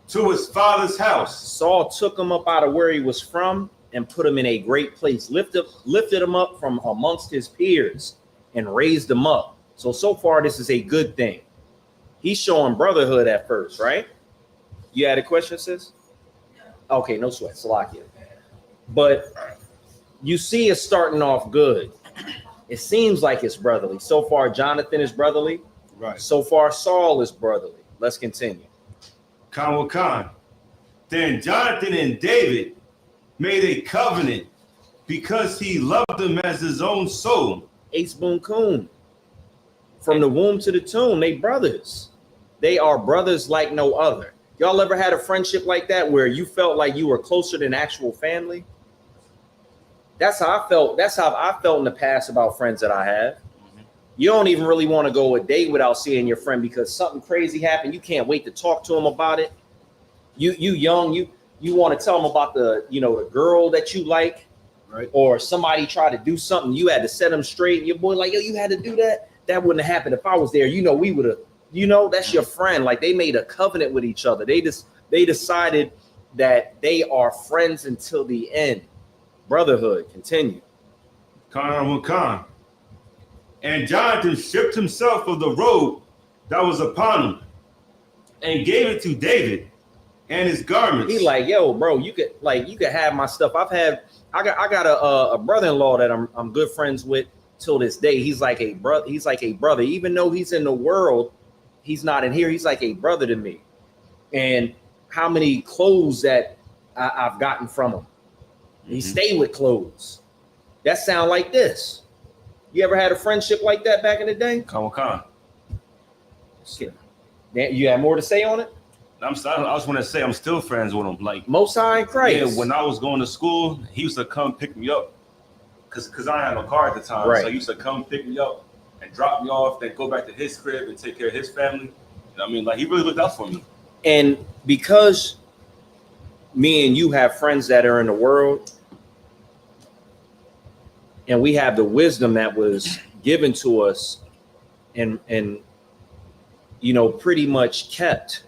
to his father's house. Saul took him up out of where he was from and put him in a great place, lifted him up from amongst his peers and raised him up. So far, this is a good thing. He's showing brotherhood at first, right? You had a question, sis? Okay, no sweat, Salakia. But you see it's starting off good. It seems like it's brotherly. So far, Jonathan is brotherly. Right. So far, Saul is brotherly. Let's continue. Khan. Then Jonathan and David made a covenant because he loved them as his own soul. Ace Boon Coon. From the womb to the tomb, they brothers. They are brothers like no other. Y'all ever had a friendship like that where you felt like you were closer than actual family? That's how I felt. That's how I felt in the past about friends that I have. Mm-hmm. You don't even really want to go a day without seeing your friend because something crazy happened. You can't wait to talk to them about it. You young, you want to tell them about the girl that you like, right? Or somebody tried to do something. You had to set them straight. And your boy like, you had to do that. That wouldn't have happened if I was there. We would have. That's your friend. Like they made a covenant with each other. They decided that they are friends until the end. Brotherhood. Continue. Khan. And Jonathan stripped himself of the robe that was upon him and gave it to David and his garments. He like, bro, you could have my stuff. I got a brother-in-law that I'm good friends with till this day. He's like a brother. Even though he's in the world, he's not in here. He's like a brother to me. And how many clothes that I've gotten from him. He stayed with clothes. That sound like this. You ever had a friendship like that back in the day? Khan. You have more to say on it? I just want to say I'm still friends with him. Like Most High in Christ. yeah, when I was going to school, he used to come pick me up because I had no car at the time. Right. So he used to come pick me up and drop me off, then go back to his crib and take care of his family. You know what I mean? Like he really looked out for me. And because me and you have friends that are in the world, and we have the wisdom that was given to us and you know, pretty much kept,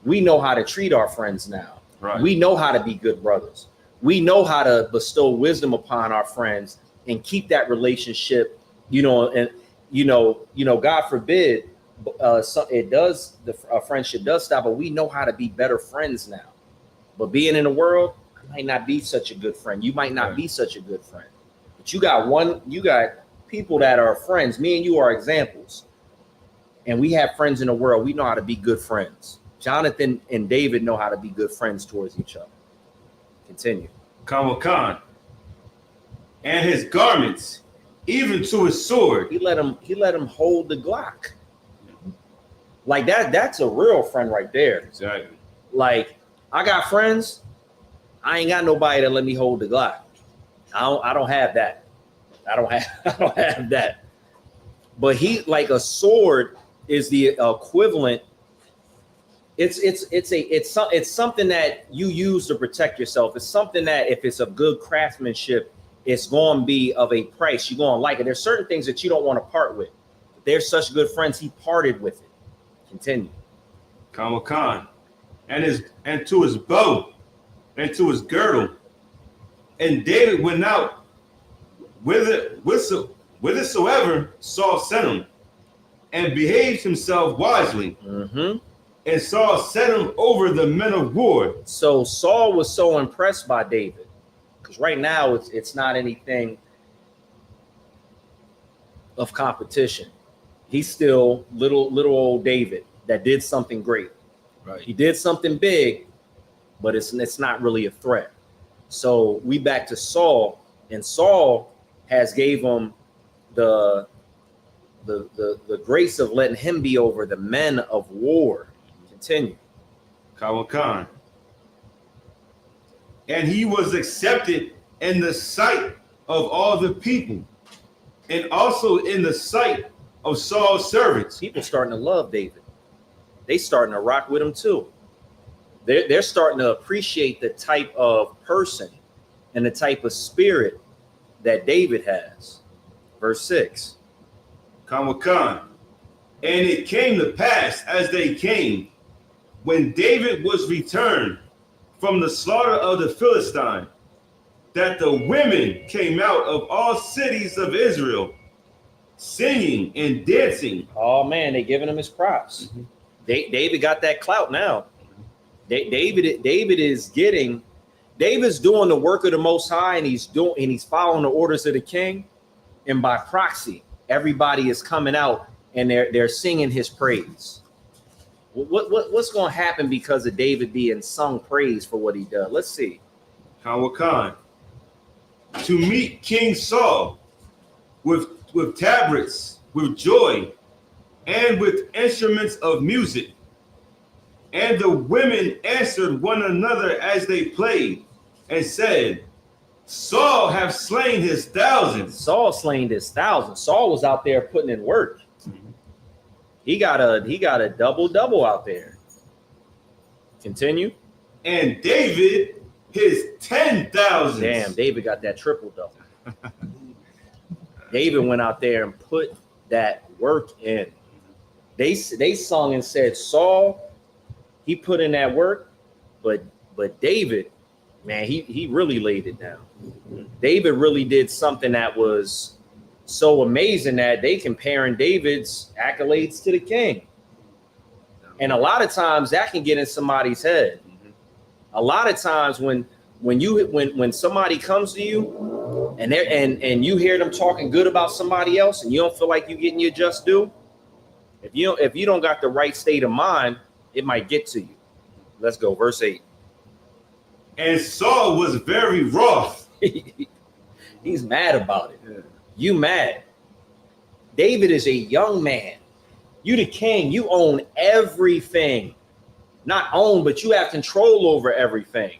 we know how to treat our friends now. Right. We know how to be good brothers. We know how to bestow wisdom upon our friends and keep that relationship, you know, and you know, God forbid, a friendship does stop, but we know how to be better friends now. But being in the world, I might not be such a good friend. You might not be such a good friend. But you got people that are friends. Me and you are examples. And we have friends in the world. We know how to be good friends. Jonathan and David know how to be good friends towards each other. Continue. Khan. And his garments, even to his sword. He let him hold the Glock. Like that's a real friend right there. Exactly. Like, I got friends. I ain't got nobody that let me hold the Glock. I don't have that. I don't have that. But he, like, a sword is the equivalent. It's something that you use to protect yourself. It's something that if it's a good craftsmanship, it's going to be of a price. You're going to like it. There's certain things that you don't want to part with. They're such good friends. He parted with it. Continue. Khan. And to his bow and to his girdle. And David went out whithersoever Saul sent him, and behaved himself wisely. Mm-hmm. And Saul set him over the men of war. So Saul was so impressed by David, because right now it's not anything of competition. He's still little old David that did something great. Right. He did something big, but it's not really a threat. So we back to Saul, and Saul has gave him the grace of letting him be over the men of war. Continue. Khan. And he was accepted in the sight of all the people, and also in the sight of Saul's servants. People starting to love David. They starting to rock with him too. They're starting to appreciate the type of person and the type of spirit that David has. Verse 6. Khan. And it came to pass as they came, when David was returned from the slaughter of the Philistine, that the women came out of all cities of Israel, singing and dancing. Oh man, they giving him his props. Mm-hmm. David got that clout now. David's doing the work of the Most High, and he's following the orders of the king, and by proxy, everybody is coming out and they're singing his praise. What's going to happen because of David being sung praise for what he does? Let's see. Khan. To meet King Saul with tabrets, with joy, and with instruments of music. And the women answered one another as they played, and said, Saul have slain his thousands. Saul slain his thousands. Saul was out there putting in work. He got a double out there. Continue. And David his 10,000. Damn, David got that triple double. David went out there and put that work in. They sung and said, Saul, he put in that work, but David, man, he really laid it down. David really did something that was so amazing that they comparing David's accolades to the king. And a lot of times that can get in somebody's head. A lot of times when somebody comes to you and you hear them talking good about somebody else and you don't feel like you're getting your just due, if you don't got the right state of mind, it might get to you. Let's go, verse 8. And Saul was very wroth. He's mad about it. Yeah. You mad. David is a young man. You the king. You own everything. not own, but you have control over everything.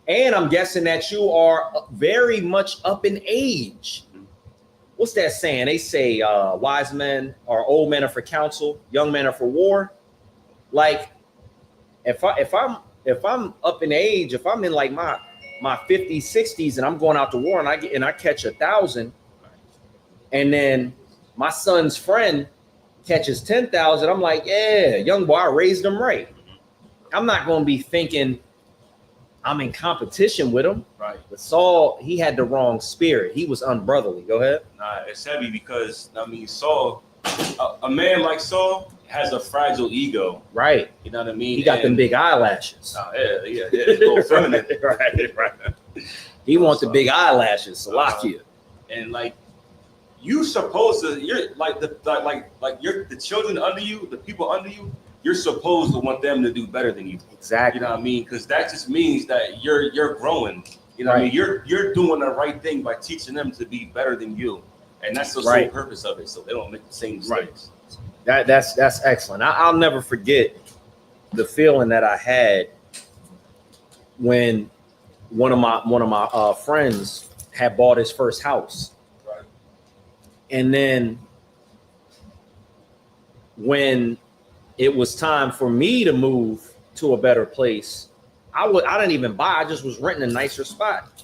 And I'm guessing that you are very much up in age. What's that saying? They say wise men or old men are for counsel, young men are for war. Like if I'm up in age, if I'm in like my 50s, 60s, and I'm going out to war and I catch 1,000, and then my son's friend catches 10,000, I'm like, yeah, young boy, I raised him right. I'm not going to be thinking I'm in competition with him. Right. But Saul, he had the wrong spirit. He was unbrotherly. Go ahead. Nah, it's heavy because Saul, a man like Saul has a fragile ego. Right. You know what I mean? He got them big eyelashes. Yeah. A little feminine. right. He wants the big eyelashes, Salakia. And like, you supposed to, you're like you're the children under you, the people under you. You're supposed to want them to do better than you. Exactly. You know what I mean? Because that just means that you're growing. You know what I mean? You're doing the right thing by teaching them to be better than you, and that's the sole purpose of it, so they don't make the same mistakes. Right. That's excellent. I'll never forget the feeling that I had when one of my friends had bought his first house, Right. And then when it was time for me to move to a better place, I didn't even buy. I just was renting a nicer spot.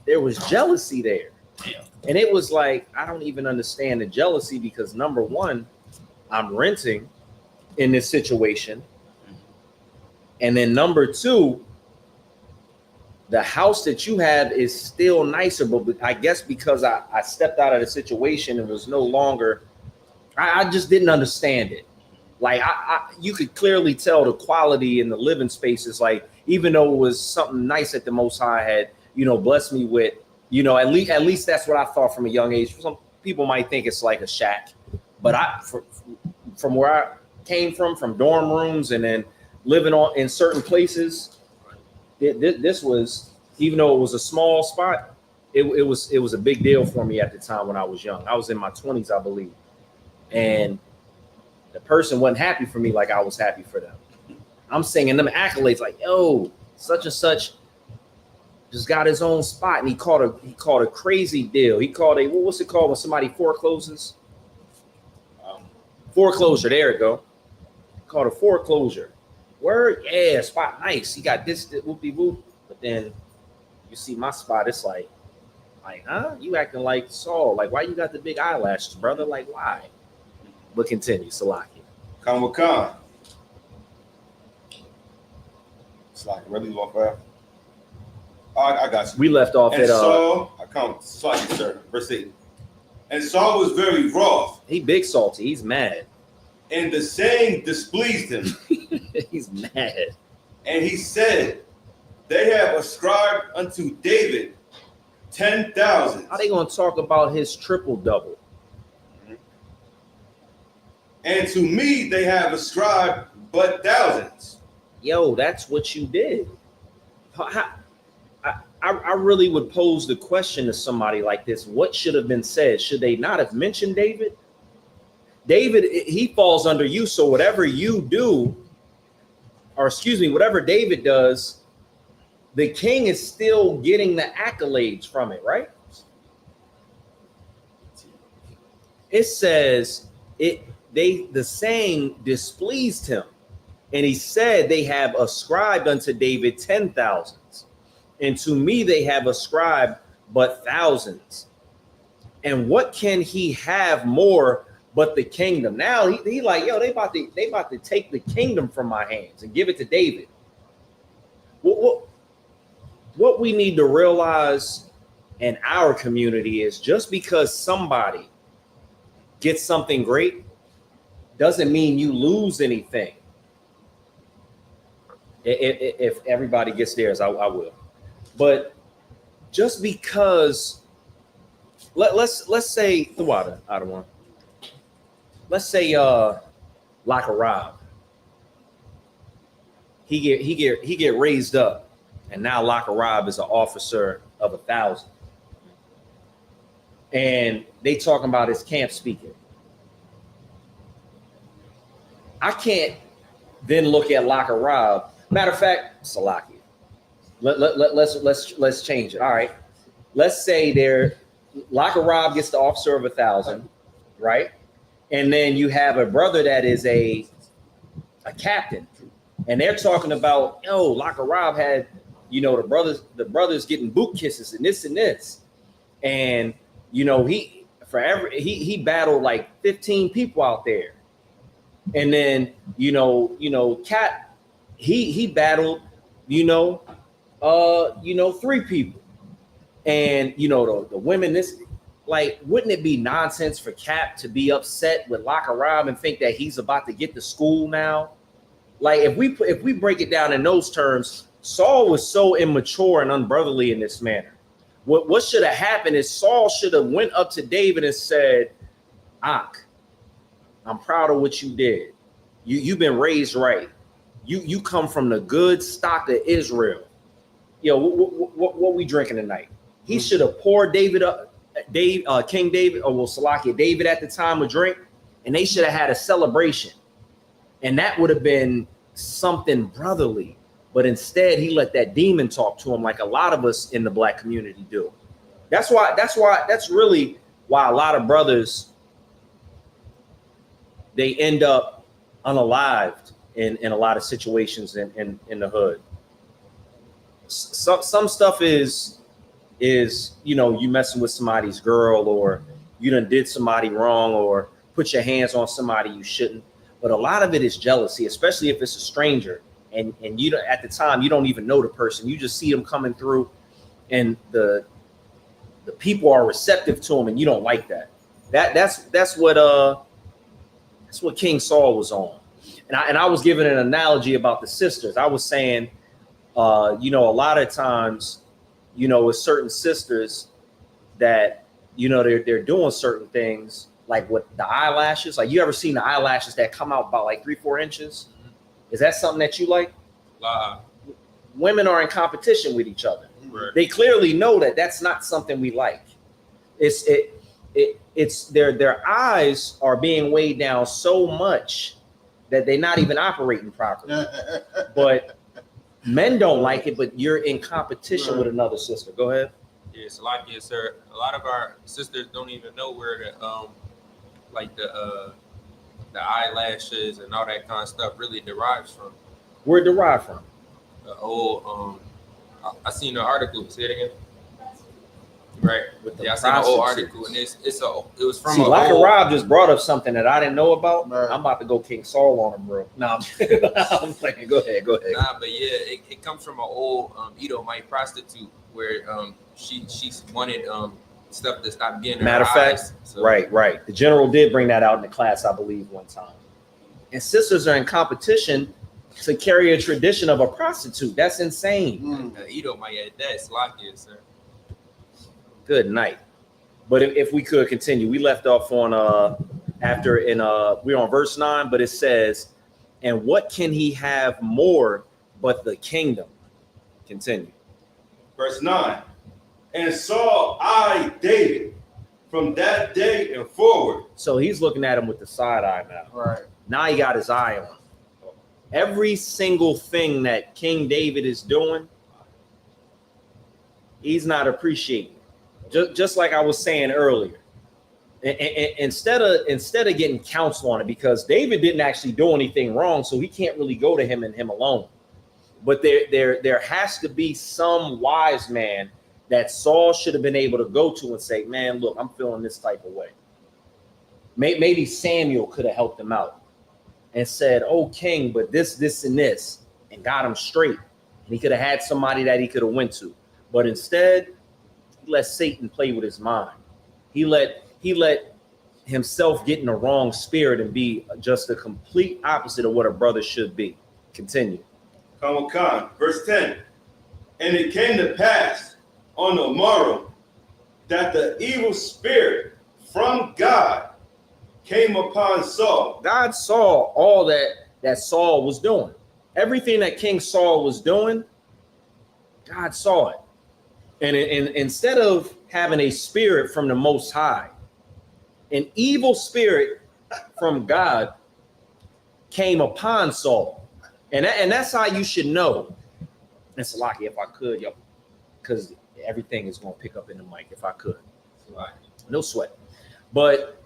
There was jealousy there. Yeah. And it was like, I don't even understand the jealousy because number one, I'm renting in this situation. And then number two, the house that you have is still nicer, but I guess because I stepped out of the situation and was no longer, I just didn't understand it. Like you could clearly tell the quality in the living spaces. Like even though it was something nice that the Most High had, blessed me with, at least that's what I thought from a young age. Some people might think it's like a shack, but from where I came from dorm rooms and then living in certain places, this was, even though it was a small spot, it was a big deal for me at the time when I was young. I was in my 20s, I believe, and the person wasn't happy for me like I was happy for them. I'm singing them accolades like, yo, such and such just got his own spot, and he called a crazy deal. He called what's it called when somebody forecloses? Foreclosure. There it go. Called a foreclosure. Word, yeah, spot nice. He got this whoopie whoop. But then you see my spot, it's like, huh? You acting like Saul. Like, why you got the big eyelashes, brother? Like, why? But continue, Salaki. Come with Khan. Salaki, really off after. I got you. We left off and at Saul, I come Salaki, sir. Verse 8. And Saul was very wroth. He big salty. He's mad. And the saying displeased him. He's mad. And he said, they have ascribed unto David 10,000. How they gonna talk about his triple double? And to me they have ascribed but thousands. Yo, that's what you did. I really would pose the question to somebody like this. What should have been said? Should they not have mentioned David? David, he falls under you. So whatever you do, or excuse me, whatever David does, the king is still getting the accolades from it, right? It says the saying displeased him. And he said, they have ascribed unto David 10,000s. And to me, they have ascribed but thousands. And what can he have more but the kingdom? Now he like, yo, they about to take the kingdom from my hands and give it to David. What we need to realize in our community is just because somebody gets something great doesn't mean you lose anything. If everybody gets theirs, I will. But just because, let's say the water, I don't want. Let's say Lakarab. He get raised up, and now Lakarab is an officer of 1,000. And they talking about his camp speaking. I can't then look at Rob. Matter of fact, Salakia. Let's change it. All right. Let's say Rob gets the officer of 1,000, right? And then you have a brother that is a captain, and they're talking about, Rob had, the brothers getting boot kisses and this, and he battled like 15 people out there, and then Cat he battled 3 people, and the women. Wouldn't it be nonsense for Cap to be upset with Rob and think that he's about to get to school now? Like, if we break it down in those terms, Saul was so immature and unbrotherly in this manner. What should have happened is Saul should have went up to David and said, "Ak, I'm proud of what you did. You've been raised right. You come from the good stock of Israel. What we drinking tonight?" He should have poured King David, Salakia, David at the time, a drink, and they should have had a celebration. And that would have been something brotherly. But instead, he let that demon talk to him, like a lot of us in the black community do. That's really why a lot of brothers, they end up unalived in a lot of situations in the hood. Some stuff is you messing with somebody's girl, or you done did somebody wrong, or put your hands on somebody you shouldn't. But a lot of it is jealousy, especially if it's a stranger, and you don't, at the time you don't even know the person. You just see them coming through, and the people are receptive to them, and you don't like that. That's what King Saul was on. And I was giving an analogy about the sisters. I was saying, a lot of times, with certain sisters that, they're doing certain things, like with the eyelashes. Like, you ever seen the eyelashes that come out about like 3-4 inches? Is that something that you like? Women are in competition with each other. Right. They clearly know that that's not something we like. It's their eyes are being weighed down so much that they're not even operating properly. But men don't like it, but you're in competition with another sister. Go ahead. Yes, Salakia, sir. A lot of our sisters don't even know where the eyelashes and all that kind of stuff really derives from. Where it derived from? The old I seen an article. Say it again. Right. I seen an old article, and it was from. See, Rob just brought up something that I didn't know about. Right. I'm about to go King Saul on him, bro. No, I'm playing. Go ahead. Nah, but yeah, it comes from an old Edomite prostitute where she wanted stuff to stop getting. Matter of fact, so. Right. The general did bring that out in the class, I believe, one time. And sisters are in competition to carry a tradition of a prostitute. That's insane. Edomite at that, Salakia, sir. Good night. But if we could continue, we left off on we're on verse 9, but it says, "And what can he have more but the kingdom?" Continue. Verse 9. "And Saul eyed David from that day and forward." So he's looking at him with the side eye now. Right. Now he got his eye on him. Every single thing that King David is doing, he's not appreciating. Just like I was saying earlier, instead of getting counsel on it, because David didn't actually do anything wrong, so he can't really go to him and him alone. But there has to be some wise man that Saul should have been able to go to and say, "Man, look, I'm feeling this type of way." Maybe Samuel could have helped him out and said, "Oh, King, but this, and this," and got him straight. And he could have had somebody that he could have went to. But instead, let Satan play with his mind. He let himself get in the wrong spirit and be just the complete opposite of what a brother should be. Continue. Verse 10. "And it came to pass on the morrow that the evil spirit from God came upon Saul." God saw all that Saul was doing. Everything that King Saul was doing, God saw it. And instead of having a spirit from the Most High, an evil spirit from God came upon Saul. And that's how you should know. And Salaki, if I could, yo, because everything is going to pick up in the mic if I could. No sweat. But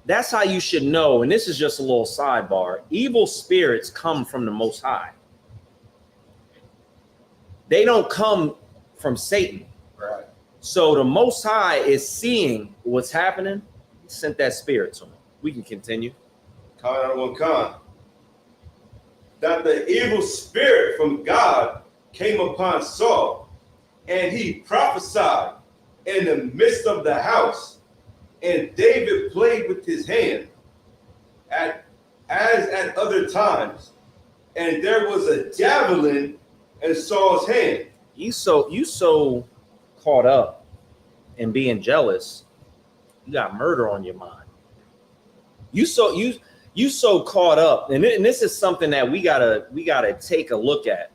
that's how you should know. And this is just a little sidebar. Evil spirits come from the Most High. They don't come from Satan. Right. So the Most High is seeing what's happening. He sent that spirit to him. We can continue. That the evil spirit from God came upon Saul, and he prophesied in the midst of the house, and David played with his hand as at other times, and there was a javelin in Saul's hand. You so caught up in being jealous, you got murder on your mind. You so caught up, and this is something that we gotta take a look at.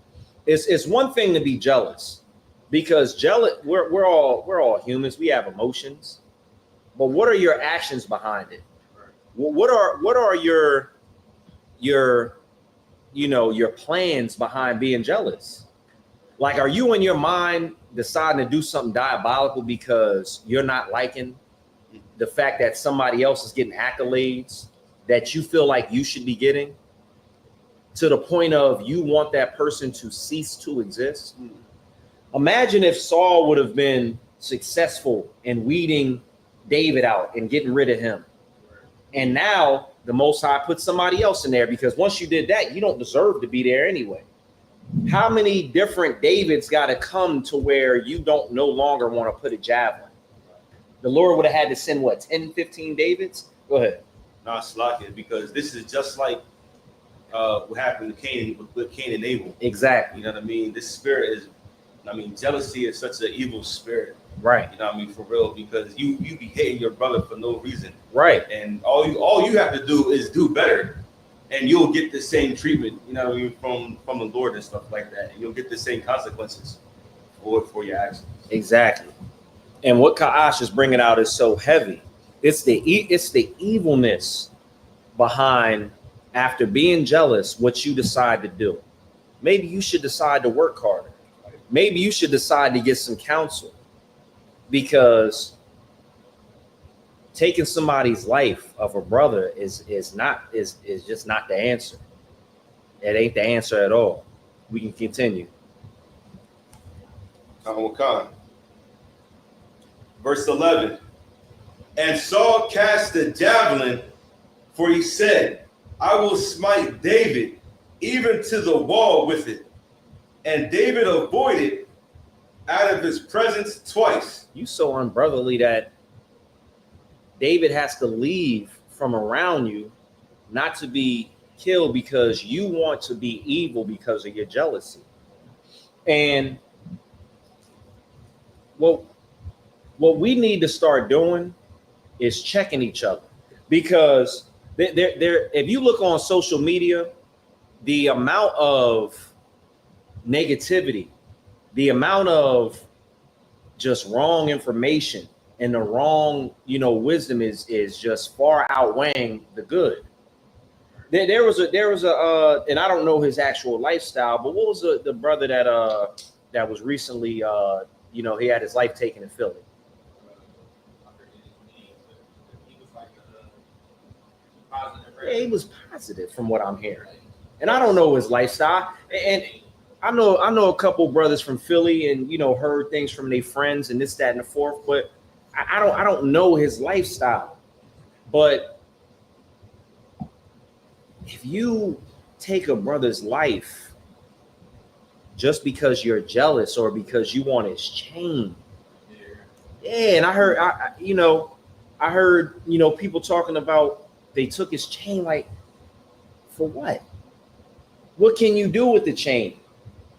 It's one thing to be jealous, because we're all humans. We have emotions, but what are your actions behind it? What are your plans behind being jealous? Like, are you in your mind deciding to do something diabolical because you're not liking the fact that somebody else is getting accolades that you feel like you should be getting, to the point of you want that person to cease to exist? Imagine if Saul would have been successful in weeding David out and getting rid of him. And now the Most High put somebody else in there, because once you did that, you don't deserve to be there anyway. How many different Davids got to come to where you don't no longer want to put a javelin? The Lord would have had to send, 10, 15 Davids? Go ahead. Not slacking, because this is just like what happened to Cain with Cain and Abel. Exactly. You know what I mean? This spirit is, jealousy is such an evil spirit. Right. You know what I mean? For real, because you be hating your brother for no reason. Right. And all you have to do is do better, and you'll get the same treatment, you know what I mean, from the Lord and stuff like that. And you'll get the same consequences for your actions. Exactly. And what Ka'ash is bringing out is so heavy. It's the evilness behind, after being jealous, what you decide to do. Maybe you should decide to work harder. Maybe you should decide to get some counsel, because taking somebody's life of a brother is just not the answer. It ain't the answer at all. We can continue. Verse 11. And Saul cast the javelin, for he said, I will smite David even to the wall with it. And David avoided out of his presence twice. You so unbrotherly that David has to leave from around you, not to be killed because you want to be evil because of your jealousy. And what we need to start doing is checking each other, because if you look on social media, the amount of negativity, the amount of just wrong information and the wrong, wisdom is just far outweighing the good. There was a and I don't know his actual lifestyle, but what was the brother that was recently he had his life taken in Philly? Yeah, he was positive from what I'm hearing, and I don't know his lifestyle. And I know a couple brothers from Philly, and heard things from their friends and this, that, and the fourth. But I don't know his lifestyle. But if you take a brother's life just because you're jealous or because you want his chain, yeah. And I heard people talking about they took his chain. Like, for what? What can you do with the chain?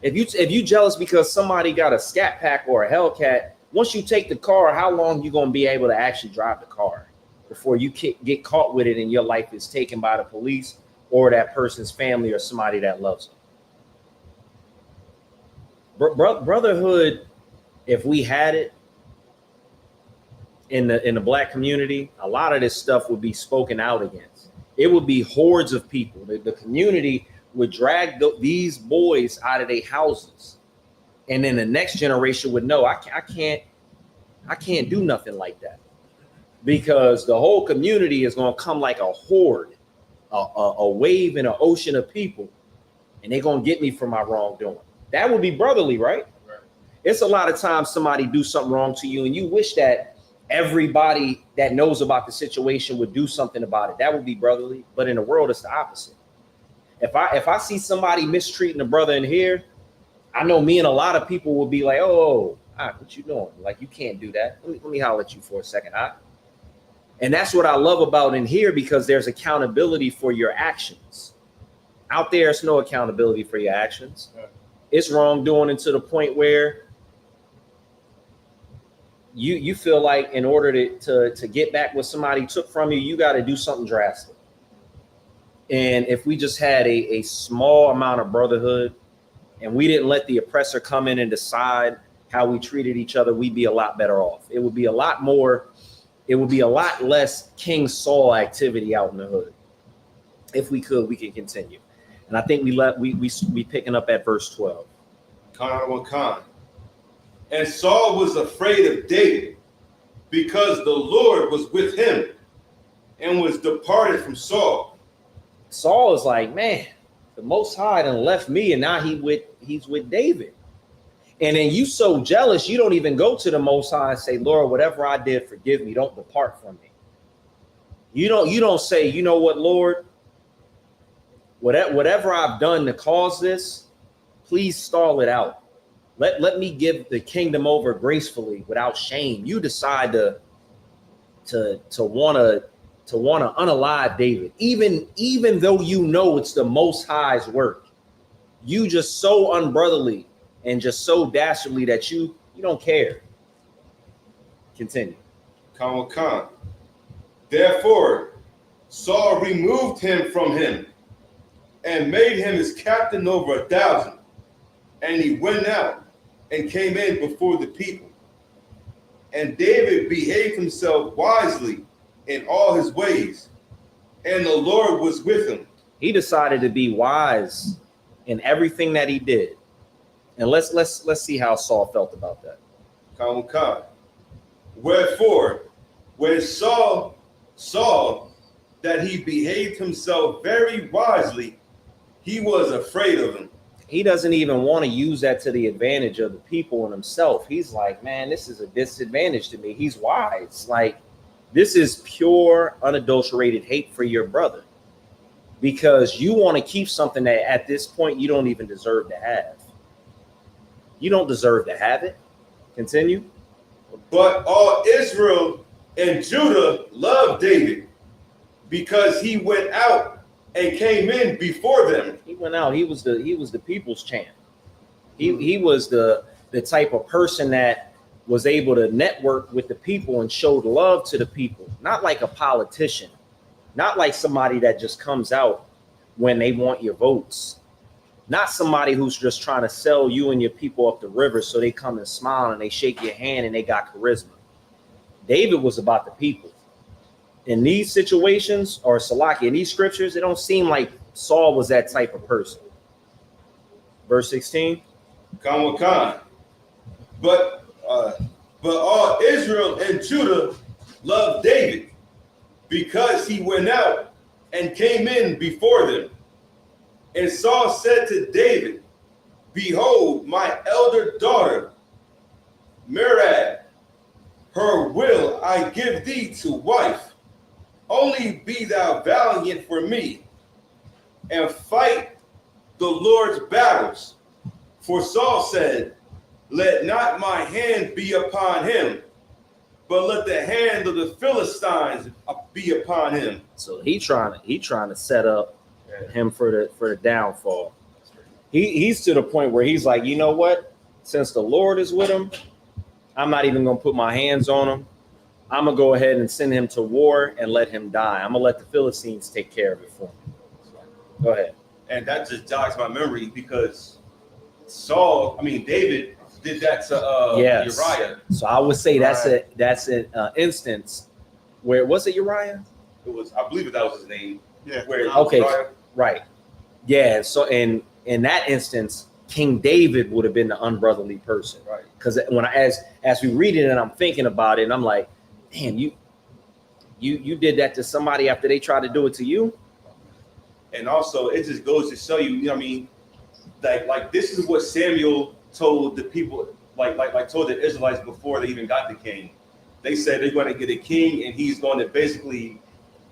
If you jealous because somebody got a Scat Pack or a Hellcat, once you take the car, how long you gonna be able to actually drive the car before you get caught with it and your life is taken by the police or that person's family or somebody that loves them? Brotherhood, if we had it in the Black community, a lot of this stuff would be spoken out against. It would be hordes of people. The community would drag these boys out of their houses, and then the next generation would know I can't do nothing like that, because the whole community is going to come like a horde, a wave in an ocean of people, and they're going to get me for my wrongdoing. That would be brotherly, right? Right. It's a lot of times somebody do something wrong to you, and you wish that everybody that knows about the situation would do something about it. That would be brotherly. But in the world, it's the opposite. If I see somebody mistreating a brother in here, I know me and a lot of people will be like, oh, what you doing? Like, you can't do that. Let me holler at you for a second. And that's what I love about in here, because there's accountability for your actions. Out there, there's no accountability for your actions. It's wrongdoing, and to the point where you feel like in order to get back what somebody took from you, you got to do something drastic. And if we just had a small amount of brotherhood, and we didn't let the oppressor come in and decide how we treated each other, we'd be a lot better off. It would be a lot less King Saul activity out in the hood. If we could continue. And I think we picking up at verse 12. And Saul was afraid of David, because the Lord was with him and was departed from Saul. Saul is like, man, the Most High done left me, and now he's with David. And then you so jealous, you don't even go to the Most High and say, Lord, whatever I did, forgive me. Don't depart from me. You don't say, you know what, Lord, whatever I've done to cause this, please stall it out. Let me give the kingdom over gracefully without shame. You decide to want to unalive David, even though you know it's the Most High's work. You just so unbrotherly and just so dastardly that you don't care. Continue. Therefore, Saul removed him from him and made him his captain over 1,000. And he went out and came in before the people. And David behaved himself wisely in all his ways, and the Lord was with him. He decided to be wise in everything that he did. And let's see how Saul felt about that. Wherefore, when Saul saw that he behaved himself very wisely, he was afraid of him. He doesn't even want to use that to the advantage of the people and himself. He's like, man, this is a disadvantage to me. He's wise. Like, this is pure, unadulterated hate for your brother, because you want to keep something that at this point you don't even deserve to have. You don't deserve to have it. Continue. But all Israel and Judah loved David, because he went out and came in before them. He went out. He was the people's champ. He was the type of person that was able to network with the people and showed love to the people. Not like a politician, not like somebody that just comes out when they want your votes. Not somebody who's just trying to sell you and your people up the river so they come and smile and they shake your hand and they got charisma. David was about the people. In these situations, or Salaki, in these scriptures, it don't seem like Saul was that type of person. Verse 16. But all Israel and Judah loved David, because he went out and came in before them. And Saul said to David, behold, my elder daughter, Merab, her will I give thee to wife. Only be thou valiant for me, and fight the Lord's battles. For Saul said, let not my hand be upon him, but let the hand of the Philistines be upon him. So he trying to set up him for the downfall. He's to the point where he's like, you know what? Since the Lord is with him, I'm not even gonna put my hands on him. I'm gonna go ahead and send him to war and let him die. I'm gonna let the Philistines take care of it for him. Go ahead. And that just jogs my memory, because David did that to Uriah. So I would say that's an instance where, was it Uriah? It was, I believe that was his name. Yeah. Where Okay. Right. Yeah. So in that instance, King David would have been the unbrotherly person. Right. Because when as we read it and I'm thinking about it, and I'm like, man, you did that to somebody after they tried to do it to you. And also, it just goes to show you, you know what I mean? Like this is what Samuel told the people, like told the Israelites before they even got the king. They said they're going to get a king, and he's going to basically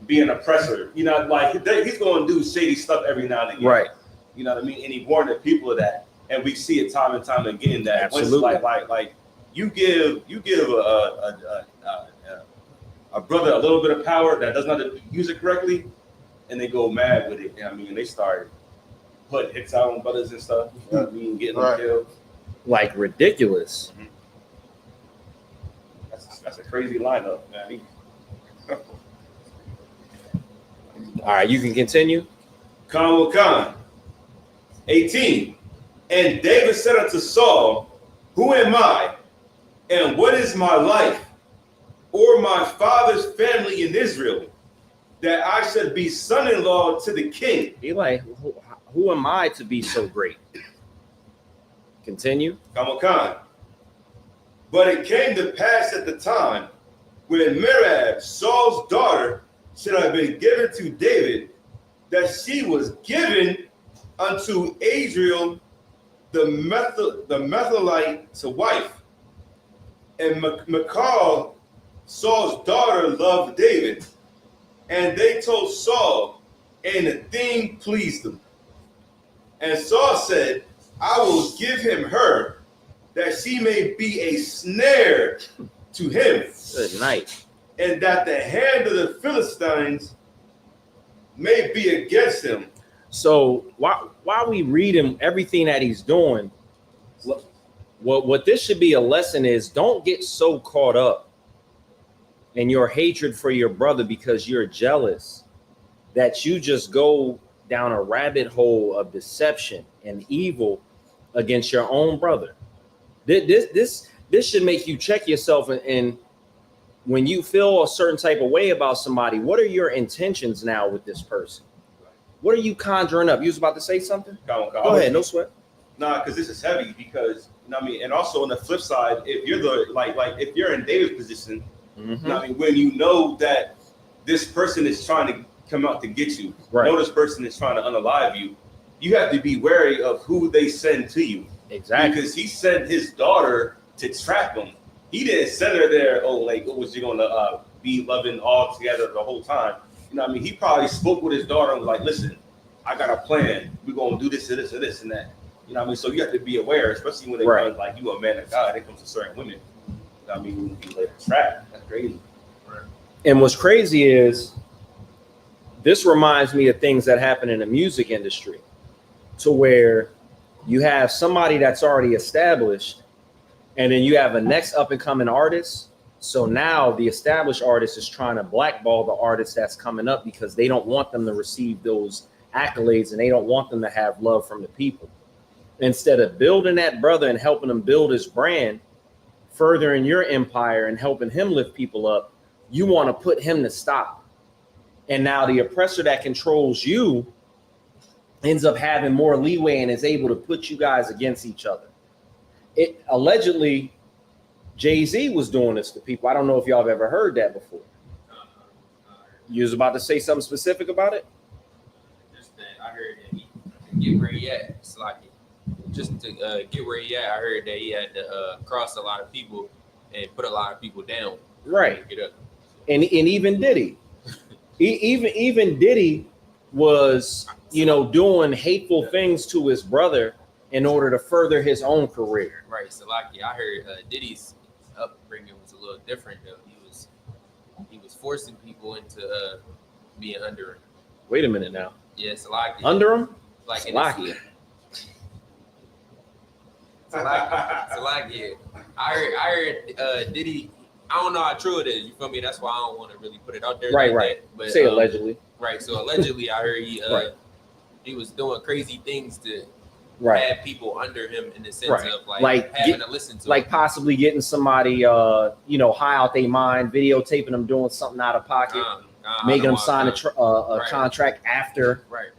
be an oppressor. You know, like he's going to do shady stuff every now and again. Right. You know what I mean? And he warned the people of that, and we see it time and time again. That Absolutely. once like you give a brother a little bit of power that does not use it correctly, and they go mad with it. You know what I mean? And they start putting hits out on brothers and stuff. You know what I mean? Getting them killed. Like ridiculous. That's a crazy lineup, man. All right, you can continue. Khan 18. And David said unto Saul, who am I, and what is my life, or my father's family in Israel, that I should be son-in-law to the king? He like, who am I to be so great? Continue. Khan. But it came to pass at the time when Merab, Saul's daughter, should have been given to David, that she was given unto Adriel the Metholite to wife. And Michal, Saul's daughter, loved David. And they told Saul, and the thing pleased them. And Saul said, I will give him her, that she may be a snare to him. Good night. And that the hand of the Philistines may be against him. So while we read him everything that he's doing, what this should be a lesson is, don't get so caught up in your hatred for your brother because you're jealous that you just go down a rabbit hole of deception and evil against your own brother. This should make you check yourself, and when you feel a certain type of way about somebody, what are your intentions now with this person? What are you conjuring up? You was about to say something? Go ahead, no sweat. Nah, because this is heavy. Because you know what I mean, and also on the flip side, if you're the like if you're in David's position, you know what I mean, when you know that this person is trying to come out to get you, know this person is trying to unalive you, you have to be wary of who they send to you. Exactly. Because he sent his daughter to trap him. He didn't send her there. Oh, like, was you gonna be loving all together the whole time? You know what I mean? He probably spoke with his daughter and was like, listen, I got a plan. We're gonna do this and this and this and that. You know what I mean? So you have to be aware, especially when they come like you a man of God. It comes to certain women. You know what I mean? You like trap. That's crazy. Right. And what's crazy is this reminds me of things that happen in the music industry, to where you have somebody that's already established, and then you have a next up and coming artist. So now the established artist is trying to blackball the artist that's coming up because they don't want them to receive those accolades and they don't want them to have love from the people. Instead of building that brother and helping him build his brand, furthering your empire and helping him lift people up, you want to put him to stop. And now the oppressor that controls you ends up having more leeway and is able to put you guys against each other. It allegedly, Jay-Z was doing this to people. I don't know if y'all have ever heard that before. You was about to say something specific about it? Just that I heard that he get where he at. It's like just to get where he at. I heard that he had to cross a lot of people and put a lot of people down. Right. Get up. And even Diddy, even Diddy was, doing hateful things to his brother in order to further his own career. Right. So like I heard Diddy's upbringing was a little different though. He was forcing people into being under him. Wait a minute now. Yeah, Salaki. Under him? Like Salaki. Salaki. I heard Diddy. I don't know how true it is. You feel me? That's why I don't want to really put it out there. Right, like right. That. But, say allegedly. Right. So allegedly, I heard he was doing crazy things to have people under him in the sense of like having to listen to like him. Possibly getting somebody high out their mind, videotaping them doing something out of pocket. making them don't sign want a Right. contract after. Right.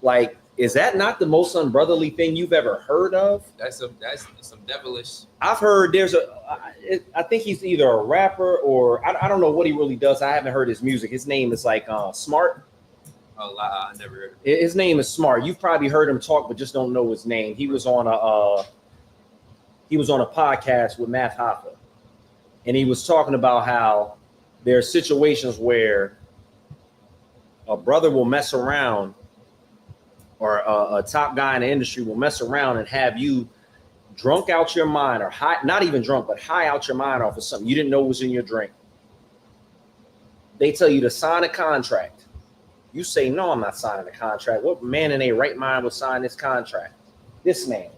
Like, is that not the most unbrotherly thing you've ever heard of? That's some devilish. I've heard I think he's either a rapper or I don't know what he really does. I haven't heard his music. His name is like Smart. A lot. I never heard of His name is Smart. You've probably heard him talk, but just don't know his name. He was on a podcast with Matt Hoffa, and he was talking about how there are situations where a brother will mess around, or a top guy in the industry will mess around and have you drunk out your mind, or high, not even drunk, but high out your mind off of something you didn't know was in your drink. They tell you to sign a contract. You say, no, I'm not signing a contract. What man in a right mind would sign this contract? This man.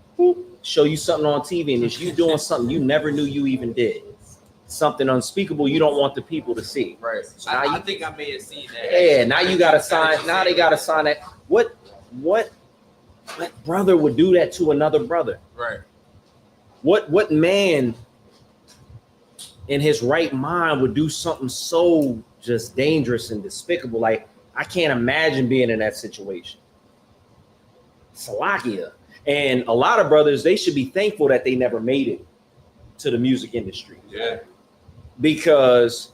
Show you something on TV, and it's you doing something you never knew you even did. Something unspeakable you don't want the people to see. Right. So now I think I may have seen that. Yeah, now you gotta sign. Now they gotta sign that. What brother would do that to another brother? Right. What man in his right mind would do something so just dangerous and despicable? Like, I can't imagine being in that situation. Salakia. And a lot of brothers, they should be thankful that they never made it to the music industry. Yeah. Because,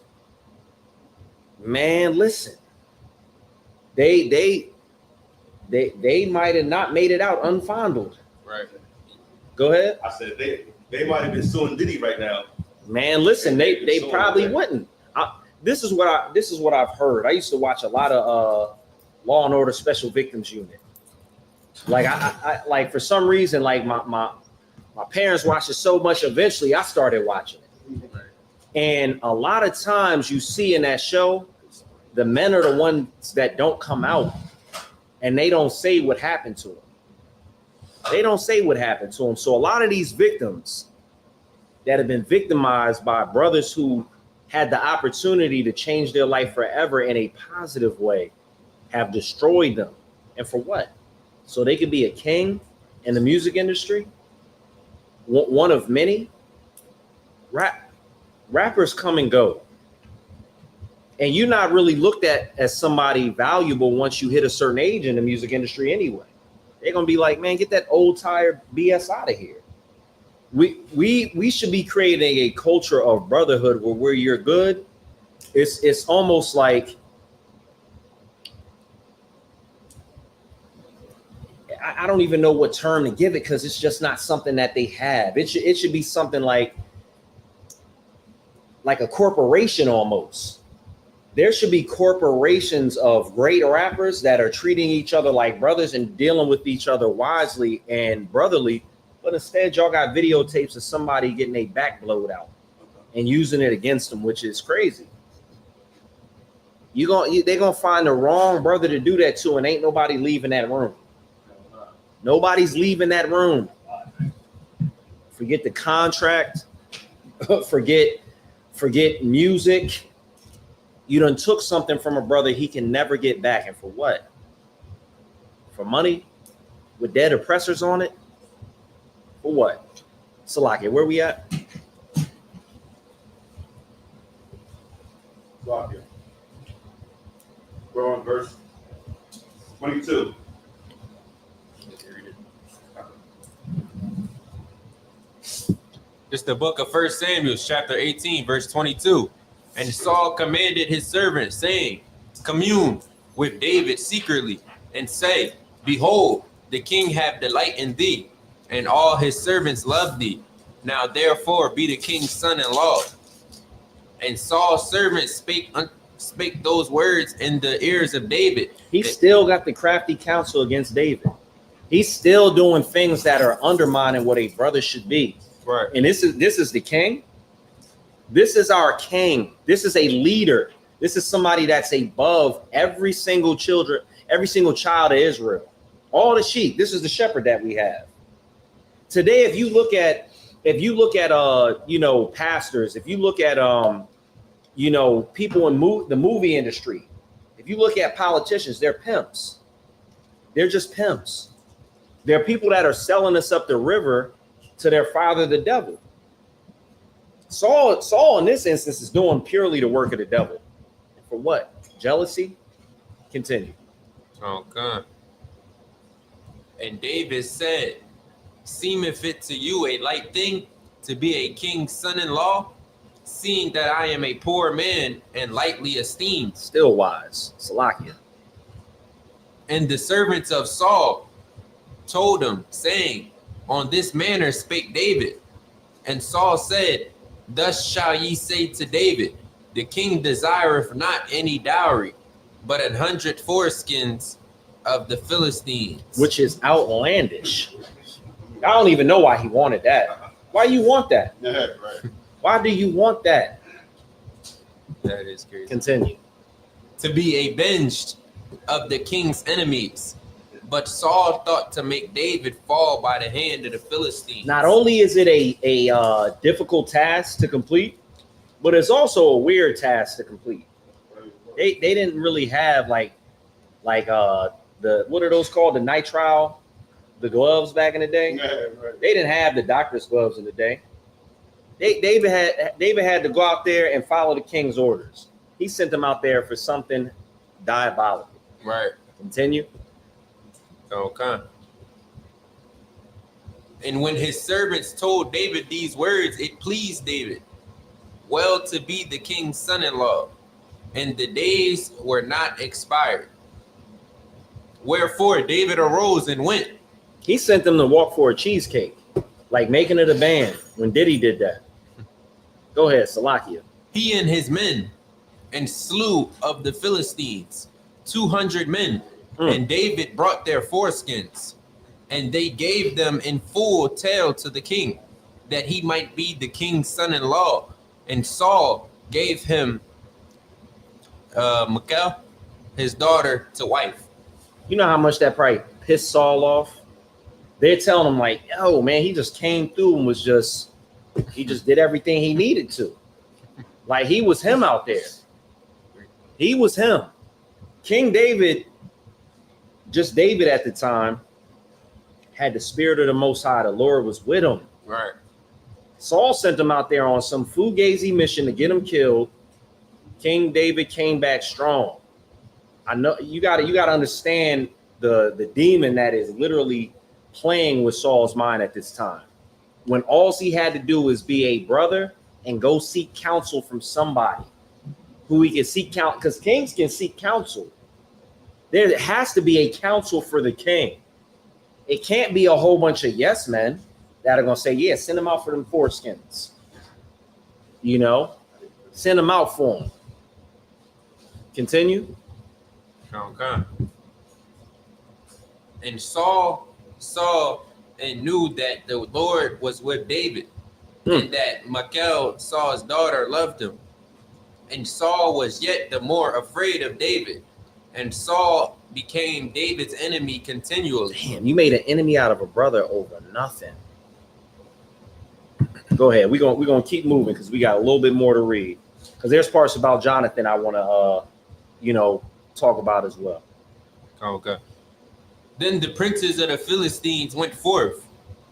man, listen, they might have not made it out unfondled. Right. Go ahead. I said they might have been suing Diddy right now. Man, listen, they probably wouldn't. This is what I've heard. I used to watch a lot of Law and Order Special Victims Unit. Like I like, for some reason, like my parents watched it so much. Eventually, I started watching it. And a lot of times, you see in that show, the men are the ones that don't come out, and they don't say what happened to them. They don't say what happened to them. So a lot of these victims that have been victimized by brothers who had the opportunity to change their life forever in a positive way have destroyed them. And for what? So they could be a king in the music industry, one of many. Rappers come and go. And you're not really looked at as somebody valuable once you hit a certain age in the music industry anyway. They're going to be like, man, get that old tired BS out of here. We should be creating a culture of brotherhood where you're good. It's almost like, I don't even know what term to give it, because it's just not something that they have. It should be something like a corporation almost. There should be corporations of great rappers that are treating each other like brothers and dealing with each other wisely and brotherly. But instead, y'all got videotapes of somebody getting their back blowed out and using it against them, which is crazy. They're gonna find the wrong brother to do that to, and ain't nobody leaving that room. Nobody's leaving that room. Forget the contract. Forget music. You done took something from a brother he can never get back. And for what? For money? With dead oppressors on it? For what? Salakia, where we at? Salakia. We're on verse 22. It's the book of 1 Samuel, chapter 18, verse 22. And Saul commanded his servants, saying, commune with David secretly, and say, behold, the king have delight in thee, and all his servants love thee. Now therefore be the king's son-in-law. And Saul's servants spake those words in the ears of David. He still got the crafty counsel against David. He's still doing things that are undermining what a brother should be. Right. And this is the king. This is our king. This is a leader. This is somebody that's above every single child of Israel. All the sheep. This is the shepherd that we have. Today, if you look at pastors, if you look at people in the movie industry, if you look at politicians, they're pimps. They're just pimps. They're people that are selling us up the river to their father, the devil. Saul in this instance is doing purely the work of the devil. For what? Jealousy? Continue. Okay. And David said, seemeth it to you a light thing to be a king's son-in-law, seeing that I am a poor man and lightly esteemed? Still wise. Salakia. And the servants of Saul told him, saying, on this manner spake David. And Saul said, thus shall ye say to David, the king desireth not any dowry, but 100 foreskins of the Philistines. Which is outlandish. I don't even know why he wanted that. Why you want that? Yeah, right. Why do you want that? That is crazy. Continue. To be avenged of the king's enemies. But Saul thought to make David fall by the hand of the Philistines. Not only is it a difficult task to complete, but it's also a weird task to complete. They didn't really have like the what are those called, the nitrile, the gloves back in the day. Yeah, right. They didn't have the doctor's gloves in the day. David had to go out there and follow the king's orders. He sent them out there for something diabolical. Right. Continue. Okay. And when his servants told David these words, it pleased David well to be the king's son-in-law, and the days were not expired. Wherefore David arose and went. He sent them to walk for a cheesecake, like making it a band when Diddy did that. Go ahead, Salakia. He and his men, and slew of the Philistines 200 men. And David brought their foreskins, and they gave them in full tale to the king, that he might be the king's son-in-law. And Saul gave him Michal, his daughter, to wife. You know how much that probably pissed Saul off? They're telling him like, yo, man, he just came through and he just did everything he needed to. Like he was him out there. He was him. King David, just David at the time, had the spirit of the Most High. The Lord was with him. Right. Saul sent him out there on some fugazi mission to get him killed. King David came back strong. I know you got to understand the demon that is literally playing with Saul's mind at this time. When all he had to do is be a brother and go seek counsel from somebody who he can seek counsel, because kings can seek counsel. There has to be a counsel for the king. It can't be a whole bunch of yes men that are going to say, yeah, send them out for them foreskins. You know, send them out for them. Continue. Okay. And Saul saw and knew that the Lord was with David, and that Michal, Saul's daughter, loved him. And Saul was yet the more afraid of David. And Saul became David's enemy continually. Damn, you made an enemy out of a brother over nothing. Go ahead. We're gonna keep moving because we got a little bit more to read. Because there's parts about Jonathan I want to talk about as well. Okay. Then the princes of the Philistines went forth,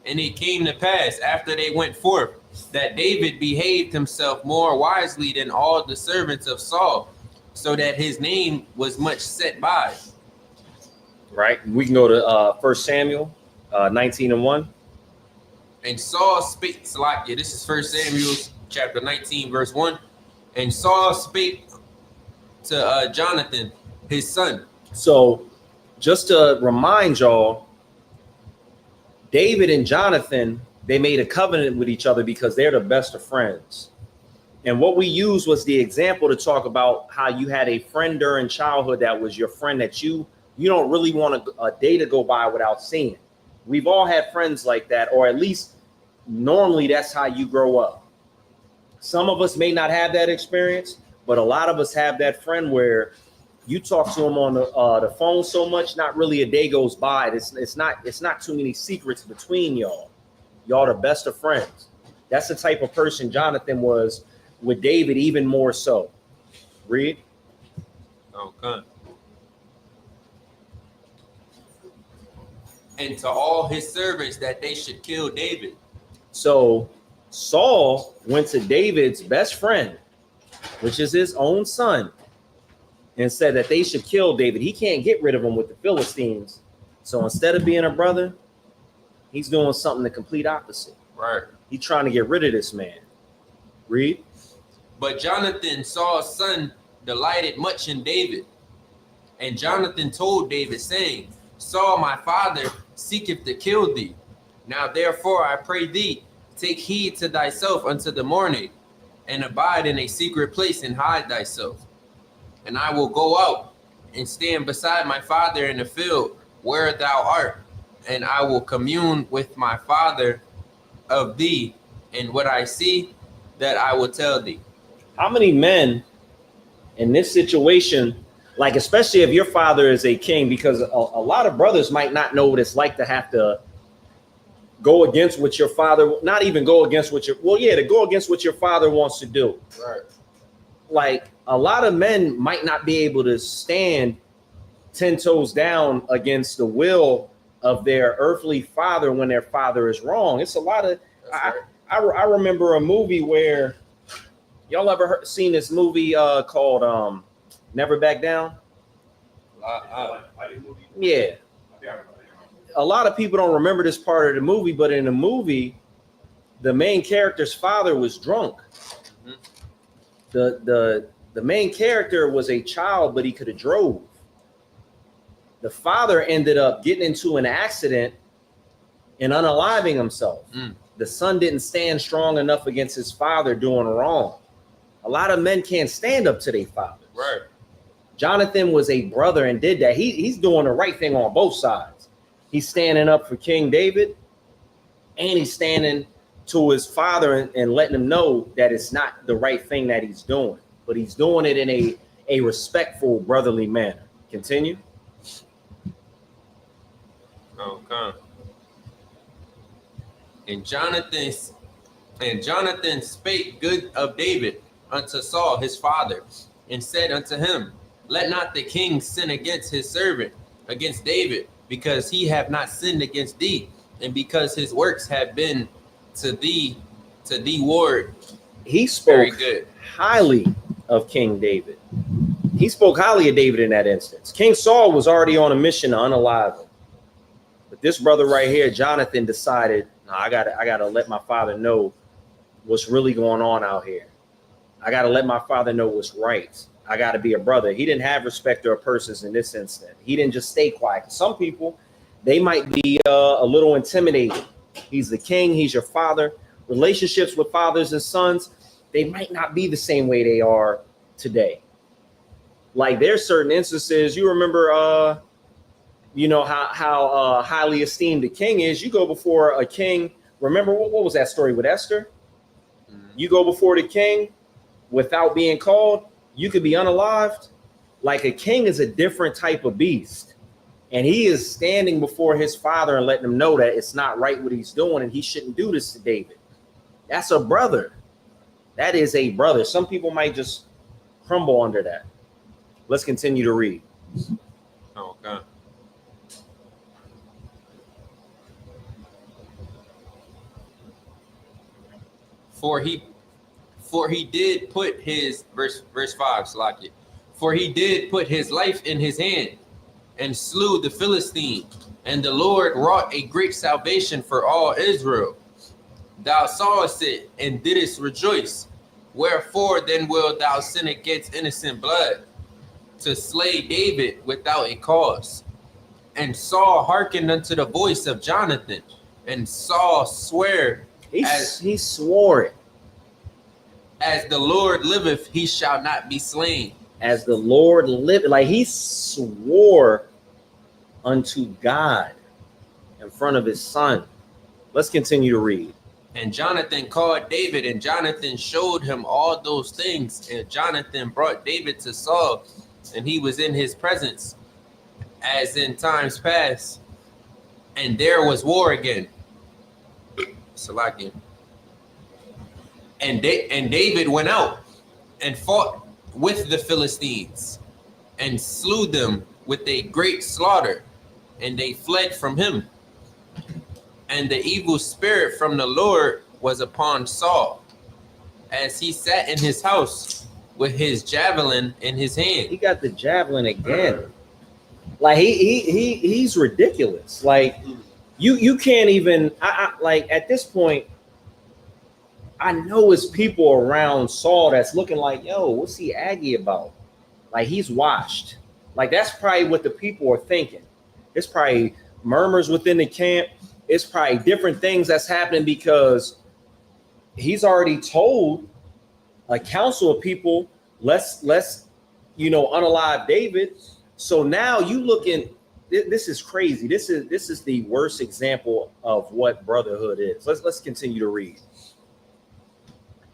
and it came to pass after they went forth that David behaved himself more wisely than all the servants of Saul, so that his name was much set by. Right. We can go to 1 Samuel 19:1. And Saul spake, Salakia, this is 1 Samuel chapter 19, verse 1. And Saul spake to Jonathan, his son. So just to remind y'all, David and Jonathan, they made a covenant with each other because they're the best of friends. And what we used was the example to talk about how you had a friend during childhood that was your friend that you don't really want a day to go by without seeing. We've all had friends like that, or at least normally that's how you grow up. Some of us may not have that experience, but a lot of us have that friend where you talk to them on the phone so much, not really a day goes by. It's not too many secrets between y'all. Y'all the best of friends. That's the type of person Jonathan was with David, even more so. Read. Okay. And to all his servants that they should kill David. So Saul went to David's best friend, which is his own son, and said that they should kill David. He can't get rid of him with the Philistines. So instead of being a brother, he's doing something the complete opposite. Right. He's trying to get rid of this man. Read. But Jonathan, Saul's son, delighted much in David. And Jonathan told David, saying, Saul, my father, seeketh to kill thee. Now therefore, I pray thee, take heed to thyself unto the morning, and abide in a secret place and hide thyself. And I will go out and stand beside my father in the field where thou art, and I will commune with my father of thee, and what I see, that I will tell thee. How many men in this situation, like especially if your father is a king, because a lot of brothers might not know what it's like to have to go against what your father, not even go against what your, well, yeah, to go against what your father wants to do. Right. Like a lot of men might not be able to stand 10 toes down against the will of their earthly father when their father is wrong. It's a lot of, I remember a movie where, y'all ever seen this movie called Never Back Down? Yeah. A lot of people don't remember this part of the movie, but in the movie, the main character's father was drunk. The main character was a child, but he could have drove. The father ended up getting into an accident and unaliving himself. The son didn't stand strong enough against his father doing wrong. A lot of men can't stand up to their fathers. Right. Jonathan was a brother and did that. He's doing the right thing on both sides. He's standing up for King David, and he's standing to his father and letting him know that it's not the right thing that he's doing, but he's doing it in a respectful, brotherly manner. Continue. Okay. And Jonathan spake good of David unto Saul his father, and said unto him, let not the king sin against his servant, against David, because he have not sinned against thee, and because his works have been to thee ward. He spoke very good. highly of King David. He spoke highly of David in that instance. King Saul was already on a mission to unalive him. But this brother right here, Jonathan, decided, no, I gotta let my father know what's really going on out here. I gotta let my father know what's right. I gotta be a brother. He didn't have respect of persons in this instant. He didn't just stay quiet. Some people, they might be a little intimidated. He's the king, he's your father. Relationships with fathers and sons, they might not be the same way they are today. Like there's certain instances, you remember you know how highly esteemed the king is. You go before a king. Remember what was that story with Esther? You go before the king without being called, you could be unalived. Like a king is a different type of beast. And he is standing before his father and letting him know that it's not right what he's doing and he shouldn't do this to David. That's a brother. That is a brother. Some people might just crumble under that. Let's continue to read. Okay. For he did put his verse 5, Slakia. For he did put his life in his hand and slew the Philistine, and the Lord wrought a great salvation for all Israel. Thou sawest it and didst rejoice. Wherefore then wilt thou sin against innocent blood, to slay David without a cause? And Saul hearkened unto the voice of Jonathan, and Saul sware. He swore it. As the Lord liveth, he shall not be slain. As the Lord lived, like he swore unto God in front of his son. Let's continue to read. And Jonathan called David, and Jonathan showed him all those things. And Jonathan brought David to Saul, and he was in his presence, as in times past. And there was war again. Salakia. And David went out and fought with the Philistines and slew them with a great slaughter, and they fled from him. And the evil spirit from the Lord was upon Saul, as he sat in his house, with his javelin in his hand. He got the javelin again. Like he's ridiculous. Like you can't even. I like at this point. I know it's people around Saul that's looking like, yo, what's he aggy about? Like he's washed. Like that's probably what the people are thinking. It's probably murmurs within the camp. It's probably different things that's happening because he's already told a council of people, let's unalive David. So now you looking, this is crazy. This is the worst example of what brotherhood is. Let's continue to read.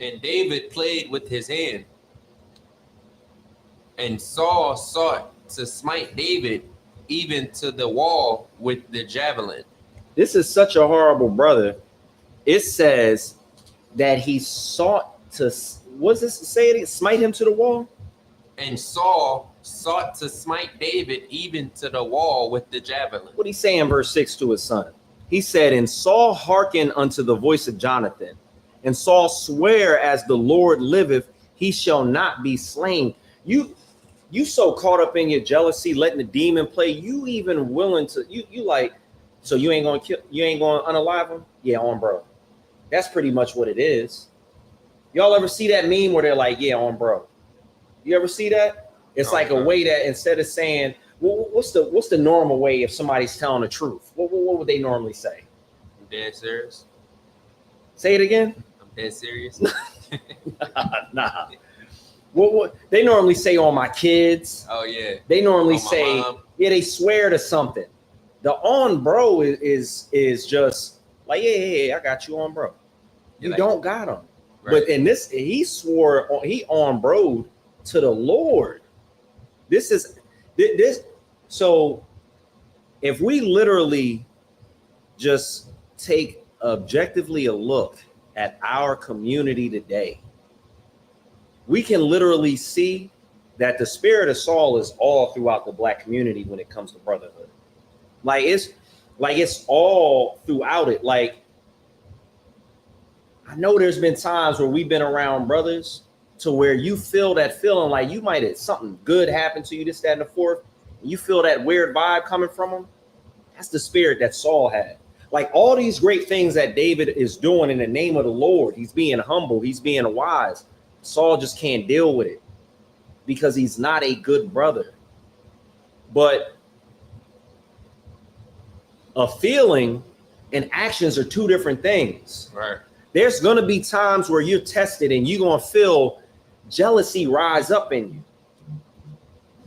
And David played with his hand, and Saul sought to smite David even to the wall with the javelin. This is such a horrible brother. It says that he sought to, what's this say it? Smite him to the wall? And Saul sought to smite David even to the wall with the javelin. What he say in verse 6 to his son? He said, and Saul hearkened unto the voice of Jonathan, and Saul swear as the Lord liveth, he shall not be slain. You so caught up in your jealousy, letting the demon play, you even willing to, you like, so you ain't gonna kill, you ain't gonna unalive him? Yeah, on bro. That's pretty much what it is. Y'all ever see that meme where they're like, yeah, on bro? You ever see that? It's like a way that instead of saying, well, what's the normal way if somebody's telling the truth? What would they normally say? I'm dead serious. Say it again. I'm dead serious. Nah. What they normally say on my kids. Oh yeah. They normally On my say, mom. yeah, they swear to something. The on bro is just like, yeah, I got you on bro. You like, don't got him. Right. But in this, he swore, he on broed to the Lord. This is this. So if we literally just take objectively a look at our community today, we can literally see that the spirit of Saul is all throughout the black community when it comes to brotherhood. Like it's all throughout it. Like I know there's been times where we've been around brothers to where you feel that feeling like you might have something good happen to you, this, that, and the fourth. And you feel that weird vibe coming from them. That's the spirit that Saul had. Like all these great things that David is doing in the name of the Lord. He's being humble. He's being wise. Saul just can't deal with it because he's not a good brother. But a feeling and actions are two different things. Right. There's going to be times where you're tested and you're going to feel jealousy rise up in you.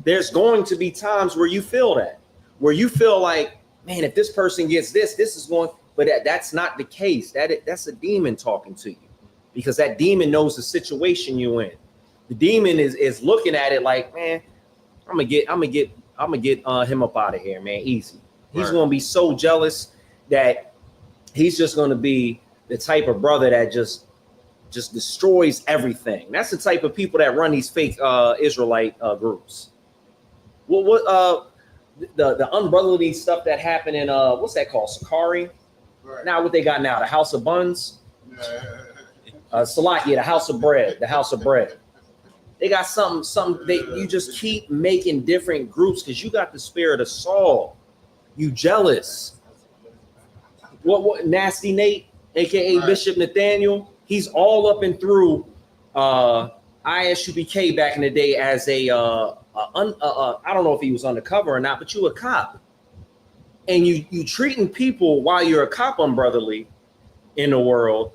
There's going to be times where you feel that, where you feel like, man, if this person gets this is going, but that's not the case. That's a demon talking to you because that demon knows the situation you're in. The demon is looking at it like, man, I'm gonna get him up out of here, man. Easy. He's Right. going to be so jealous that he's just going to be the type of brother that just destroys everything. That's the type of people that run these fake Israelite groups. What the unbrotherly stuff that happened in what's that called? Sakari. Right. Now what they got now? The House of Buns. Salakia, the House of Bread. The House of Bread. They got something. You just keep making different groups because you got the spirit of Saul. You jealous. What Nasty Nate, aka Right. Bishop Nathaniel, he's all up and through ISUPK back in the day as I don't know if he was undercover or not, but you a cop. And you treating people while you're a cop unbrotherly in the world,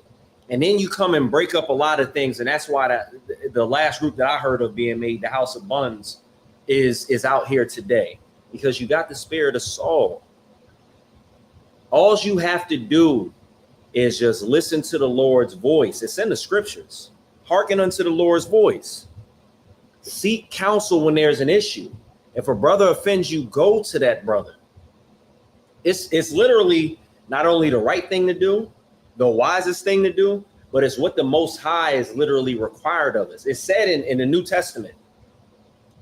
and then you come and break up a lot of things, and that's why the last group that I heard of being made, the House of Buns, is out here today. Because you got the spirit of Saul. All you have to do is just listen to the Lord's voice. It's in the scriptures. Hearken unto the Lord's voice. Seek counsel when there's an issue. If a brother offends you, go to that brother. It's literally not only the right thing to do, the wisest thing to do, but it's what the Most High is literally required of us. It's said in the New Testament.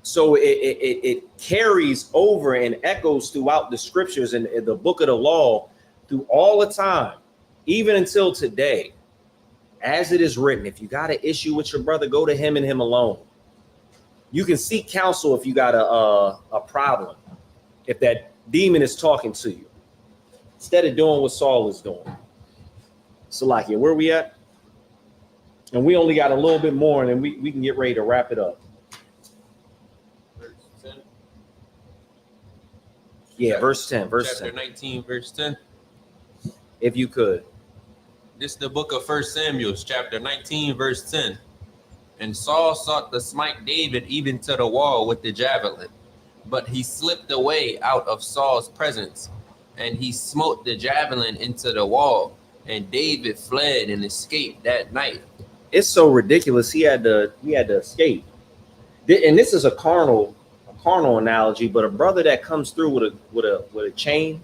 So it carries over and echoes throughout the scriptures and the book of the law through all the time, even until today. As it is written, if you got an issue with your brother, go to him and him alone. You can seek counsel if you got a problem, if that demon is talking to you, instead of doing what Saul is doing. Salakia, where we at? And we only got a little bit more, and then we can get ready to wrap it up. Verse 10. Yeah, verse 10. Chapter 19, verse 10. If you could. This is the book of 1 Samuel, chapter 19, verse 10. And Saul sought to smite David even to the wall with the javelin, but he slipped away out of Saul's presence, and he smote the javelin into the wall, and David fled and escaped that night. It's so ridiculous. He had to escape. And this is a carnal analogy, but a brother that comes through with a chain,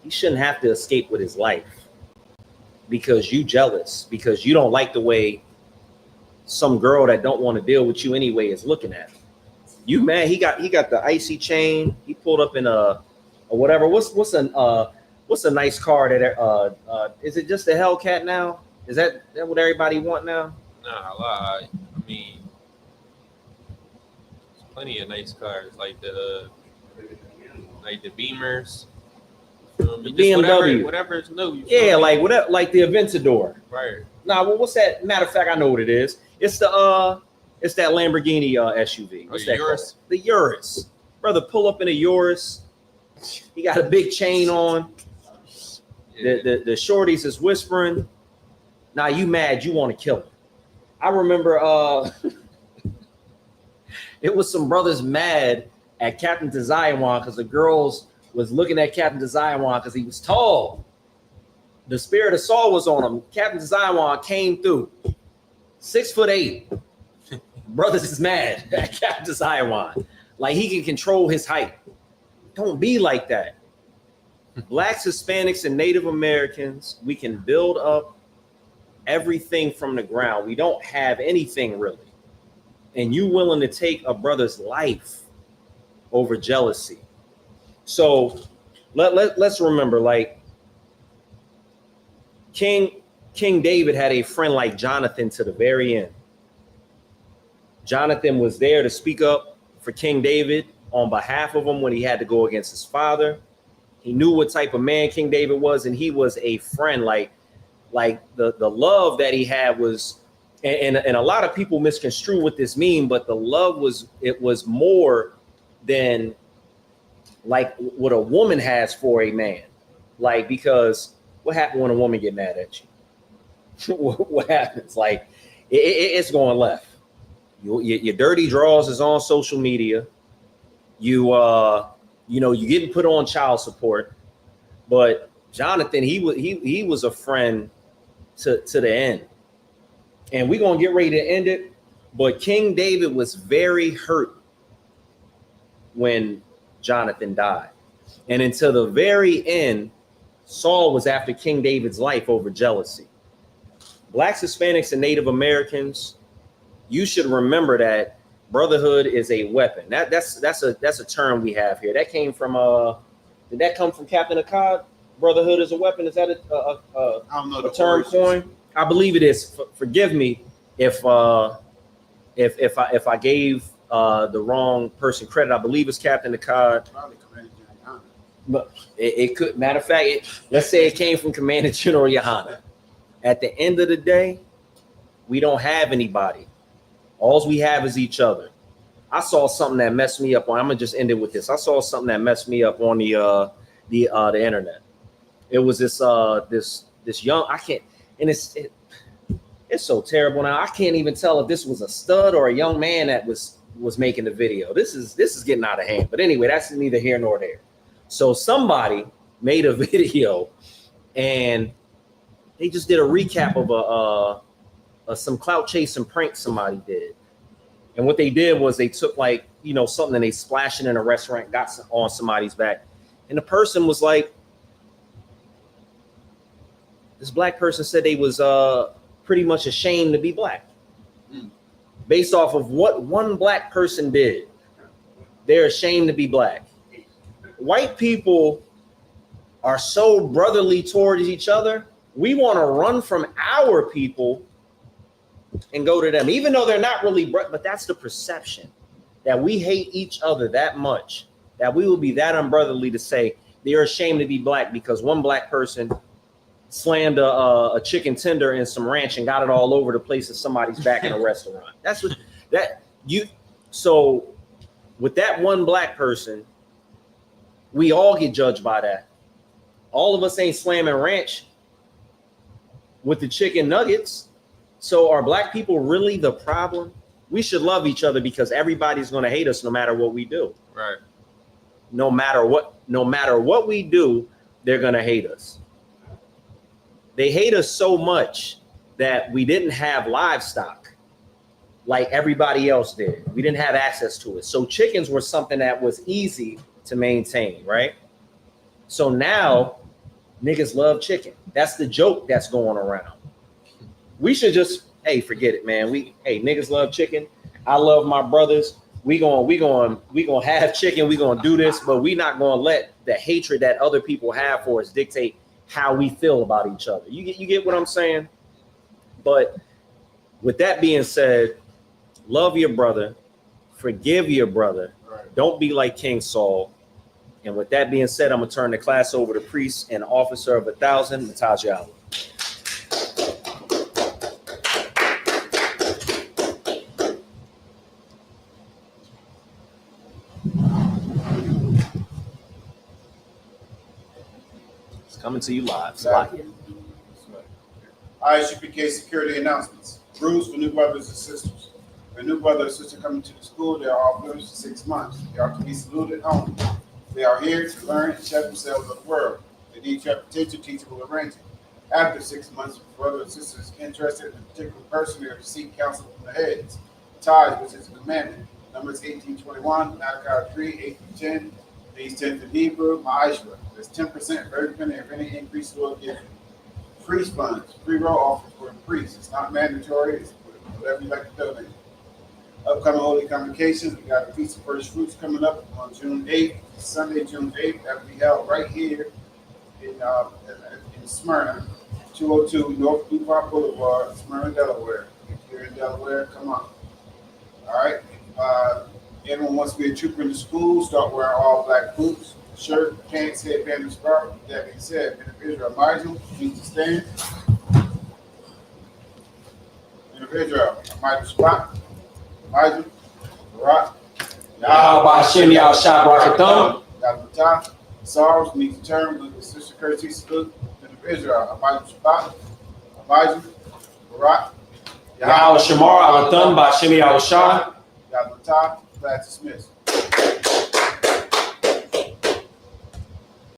he shouldn't have to escape with his life because you jealous, because you don't like the way some girl that don't want to deal with you anyway is looking at him. You mad? He got the icy chain. He pulled up in a whatever. What's a nice car that is it just a Hellcat now? Is that what everybody want now? Nah, lie. I mean, there's plenty of nice cars like the Beamers. The Just BMW. whatever is new. Yeah, like whatever, like the Aventador. Right. Nah, well, what's that? Matter of fact, I know what it is. It's that Lamborghini SUV. What's that Urus? called? The Urus. Brother, pull up in a Urus. He got a big chain on. Yeah. The shorties is whispering. Now you mad? You want to kill him? I remember it was some brothers mad at Captain Tazayawan because the girls was looking at Captain Tazayawan because he was tall. The spirit of Saul was on him. Captain Tazayawan came through, 6'8". Brothers is mad at Captain Tazayawan, like he can control his height. Don't be like that. Blacks, Hispanics, and Native Americans, we can build up everything from the ground. We don't have anything really. And you willing to take a brother's life over jealousy. So let's remember, like King David had a friend like Jonathan to the very end. Jonathan was there to speak up for King David on behalf of him when he had to go against his father. He knew what type of man King David was, and he was a friend. Like the love that he had was, and a lot of people misconstrue what this means, but the love was more than like what a woman has for a man. Like, because what happens when a woman get mad at you? What happens? Like it's going left. Your dirty draws is on social media. You getting put on child support. But Jonathan, he was a friend to the end. And we're gonna get ready to end it. But King David was very hurt when Jonathan died. And until the very end, Saul was after King David's life over jealousy. Blacks, Hispanics, and Native Americans, you should remember that brotherhood is a weapon. That's a term we have here. That came from did that come from Captain Akkad? Brotherhood is a weapon. Is that I don't know a term coin? I believe it is. Forgive me if I gave the wrong person credit. I believe it's Captain Akkad. Probably Commander General. But it could, matter of fact, let's say it came from Commander General Yohana. At the end of the day, we don't have anybody. All we have is each other. I saw something that messed me up on. I'm gonna just end it with this. I saw something that messed me up on the internet. It was this young. I can't, and it's so terrible now. I can't even tell if this was a stud or a young man that was making the video. This is getting out of hand. But anyway, that's neither here nor there. So somebody made a video, and they just did a recap of some clout chasing prank somebody did. And what they did was they took something and they splashed it in a restaurant, got on somebody's back. And the person was like, this black person said they was pretty much ashamed to be black. Based off of what one black person did, they're ashamed to be black. White people are so brotherly towards each other. We want to run from our people and go to them, even though they're not really, but that's the perception. that we hate each other that much, that we will be that unbrotherly to say they're ashamed to be black because one black person slammed a chicken tender and some ranch and got it all over the place of somebody's back in a restaurant. That's what that you. So with that one black person, we all get judged by that. All of us ain't slamming ranch with the chicken nuggets. So are black people really the problem? We should love each other because everybody's going to hate us no matter what we do. Right. No matter what we do, they're going to hate us. They hate us so much that we didn't have livestock like everybody else did. We didn't have access to it. So chickens were something that was easy to maintain, right? So now niggas love chicken. That's the joke that's going around. We should just, hey, forget it, man. Niggas love chicken. I love my brothers. We gonna have chicken. We gonna do this, but we not gonna let the hatred that other people have for us dictate how we feel about each other. You get what I'm saying? But with that being said, love your brother, forgive your brother. Right. Don't be like King Saul. And with that being said, I'm gonna turn the class over to priest and officer of 1,000, Nataja Ali. It's coming to you live. Exactly. ISUPK security announcements. Rules for new brothers and sisters. If a new brother or sister coming to the school, they are off limits for 6 months. They are to be saluted only. They are here to learn and check themselves of the world. They need transportation, teacher will arrange it. After 6 months, if a brother or sister is interested in a particular person, they are to seek counsel from the heads. Tithes, which is a commandment. Numbers 18:21, Malachi 3:8-10, these 10 for Hebrew, Ma'ashra. There's 10% for every any increase will give. Priest funds, free roll offers for the priest. It's not mandatory, it's whatever you like to donate. Upcoming holy convocations, we got the Feast of First Fruits coming up on June 8th, Sunday, June 8th. That will be held right here in Smyrna, 202 North DuPont Boulevard, Smyrna, Delaware. If you're in Delaware, come on. All right. Anyone wants to be a trooper in the school, start wearing all black boots, shirt, pants, headband, and scarf. With that being said, individual Michael, please stand. Individual Michael Spot, Michael, Rock, Yahweh Hashem Yahushua Barakathon. Yahweh Sorrows needs to turn with the sister courtesy salute. Individual Michael Spot, Michael, Rock, Yahweh Shamar Alathan by Hashem Yahushua. Yahweh class dismissed.